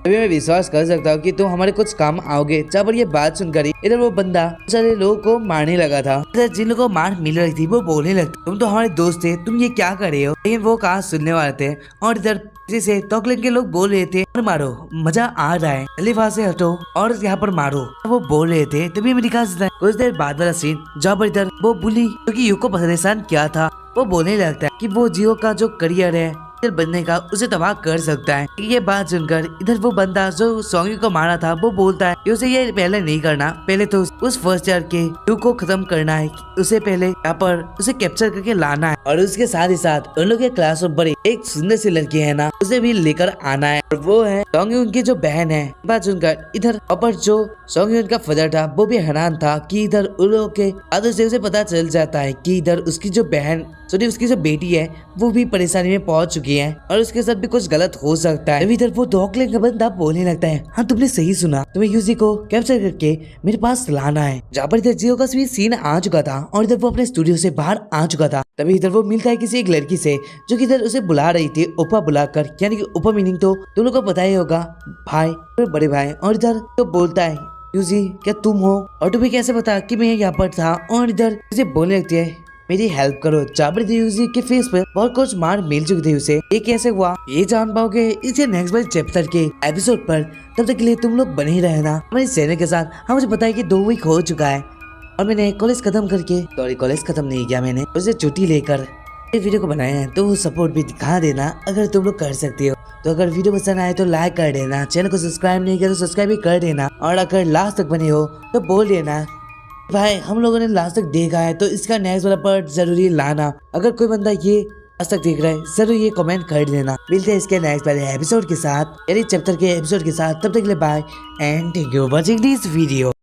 अभी मैं विश्वास कर सकता हूँ कि तुम हमारे कुछ काम आओगे। जहाँ पर ये बात सुनकर इधर वो बंदा सारे लोगों को मारने लगा था। इधर जिन लोगों को मार मिल रही थी वो बोलने लगते तुम तो हमारे दोस्त थे, तुम ये क्या कर रहे हो, लेकिन वो कहा सुनने वाले थे। और इधर जैसे टॉकलेन के लोग बोल रहे थे और मारो मजा आ रहा है, जल्दी वहाँ से हटो और यहाँ पर मारो, वो बोल रहे थे। तभी हमें दिखा सकता है कुछ देर बाद वाला सीन जहाँ पर इधर वो बुली क्योंकि यू को परेशान किया था वो बोलने लगता है कि वो जियो का जो करियर है बनने का उसे तबाह कर सकता है। ये बात सुनकर इधर वो बंदा जो सॉन्गी को मारा था वो बोलता है कि उसे ये पहले नहीं करना, पहले तो उस फर्स्ट ईयर के यू को खत्म करना है, उसे पहले यहाँ पर उसे कैप्चर करके लाना है और उसके साथ ही साथ उन लोग के क्लासरूम पर एक सुंदर सी लड़की है ना उसे भी लेकर आना है और वो है सॉन्गी उनकी जो बहन है। बात सुनकर इधर और जो सॉन्गी उनका फादर था वो भी हैरान था कि इधर उन लोगों के आदत से उसे पता चल जाता है कि इधर उसकी जो बहन सॉरी उसकी जो बेटी है वो भी परेशानी में पहुंच चुकी है और उसके साथ भी कुछ गलत हो सकता है। इधर वो डॉकलेन का बंदा बोलने लगता है हाँ तुमने सही सुना, तुम्हें यूजी को कैप्चर करके मेरे पास लाना है। जहाँ पर इधर जियो का भी सीन आ चुका था और इधर वो अपने स्टूडियो से बाहर आ चुका था। तभी इधर वो मिलता है किसी एक लड़की से जो कि इधर उसे बुला रही थी उपा बुलाकर, यानी कि उपा मीनिंग तो तुम लोग को पता ही होगा भाई और बड़े भाई। और इधर तो बोलता है यूजी क्या तुम हो और तुम्हें कैसे पता कि मैं यहाँ पर था। और इधर उसे बोलने लगती है मेरी हेल्प करो। जाबर यूजी के फेस पर बहुत कुछ मार मिल चुकी थी उसे, ये कैसे हुआ ये जान पाओगे इसे नेक्स्ट वाले चैप्टर के एपिसोड पर। तब तक के लिए तुम लोग बने ही रहना हमारे चैनल के साथ। हाँ मुझे पता है कि 2 वीक हो चुका है और मैंने कॉलेज खत्म करके कॉलेज खत्म नहीं किया, मैंने उसे छुट्टी लेकर इस वीडियो को बनाया है, तो सपोर्ट भी दिखा देना अगर तुम लोग कर सकते हो। तो अगर वीडियो पसंद आए तो लाइक कर देना, चैनल को सब्सक्राइब नहीं किया तो सब्सक्राइब भी कर देना और अगर लास्ट तक बने हो तो बोल देना भाई हम लोगों ने लास्ट तक देखा है तो इसका नेक्स्ट वाला पार्ट जरूरी लाना। अगर कोई बंदा ये लास्ट तक देख रहा है जरूर ये कमेंट कर देना। मिलते हैं इसके नेक्स्ट वाले एपिसोड के साथ, यानी चैप्टर के एपिसोड के साथ। तब तक के लिए bye and thank you for watching this video.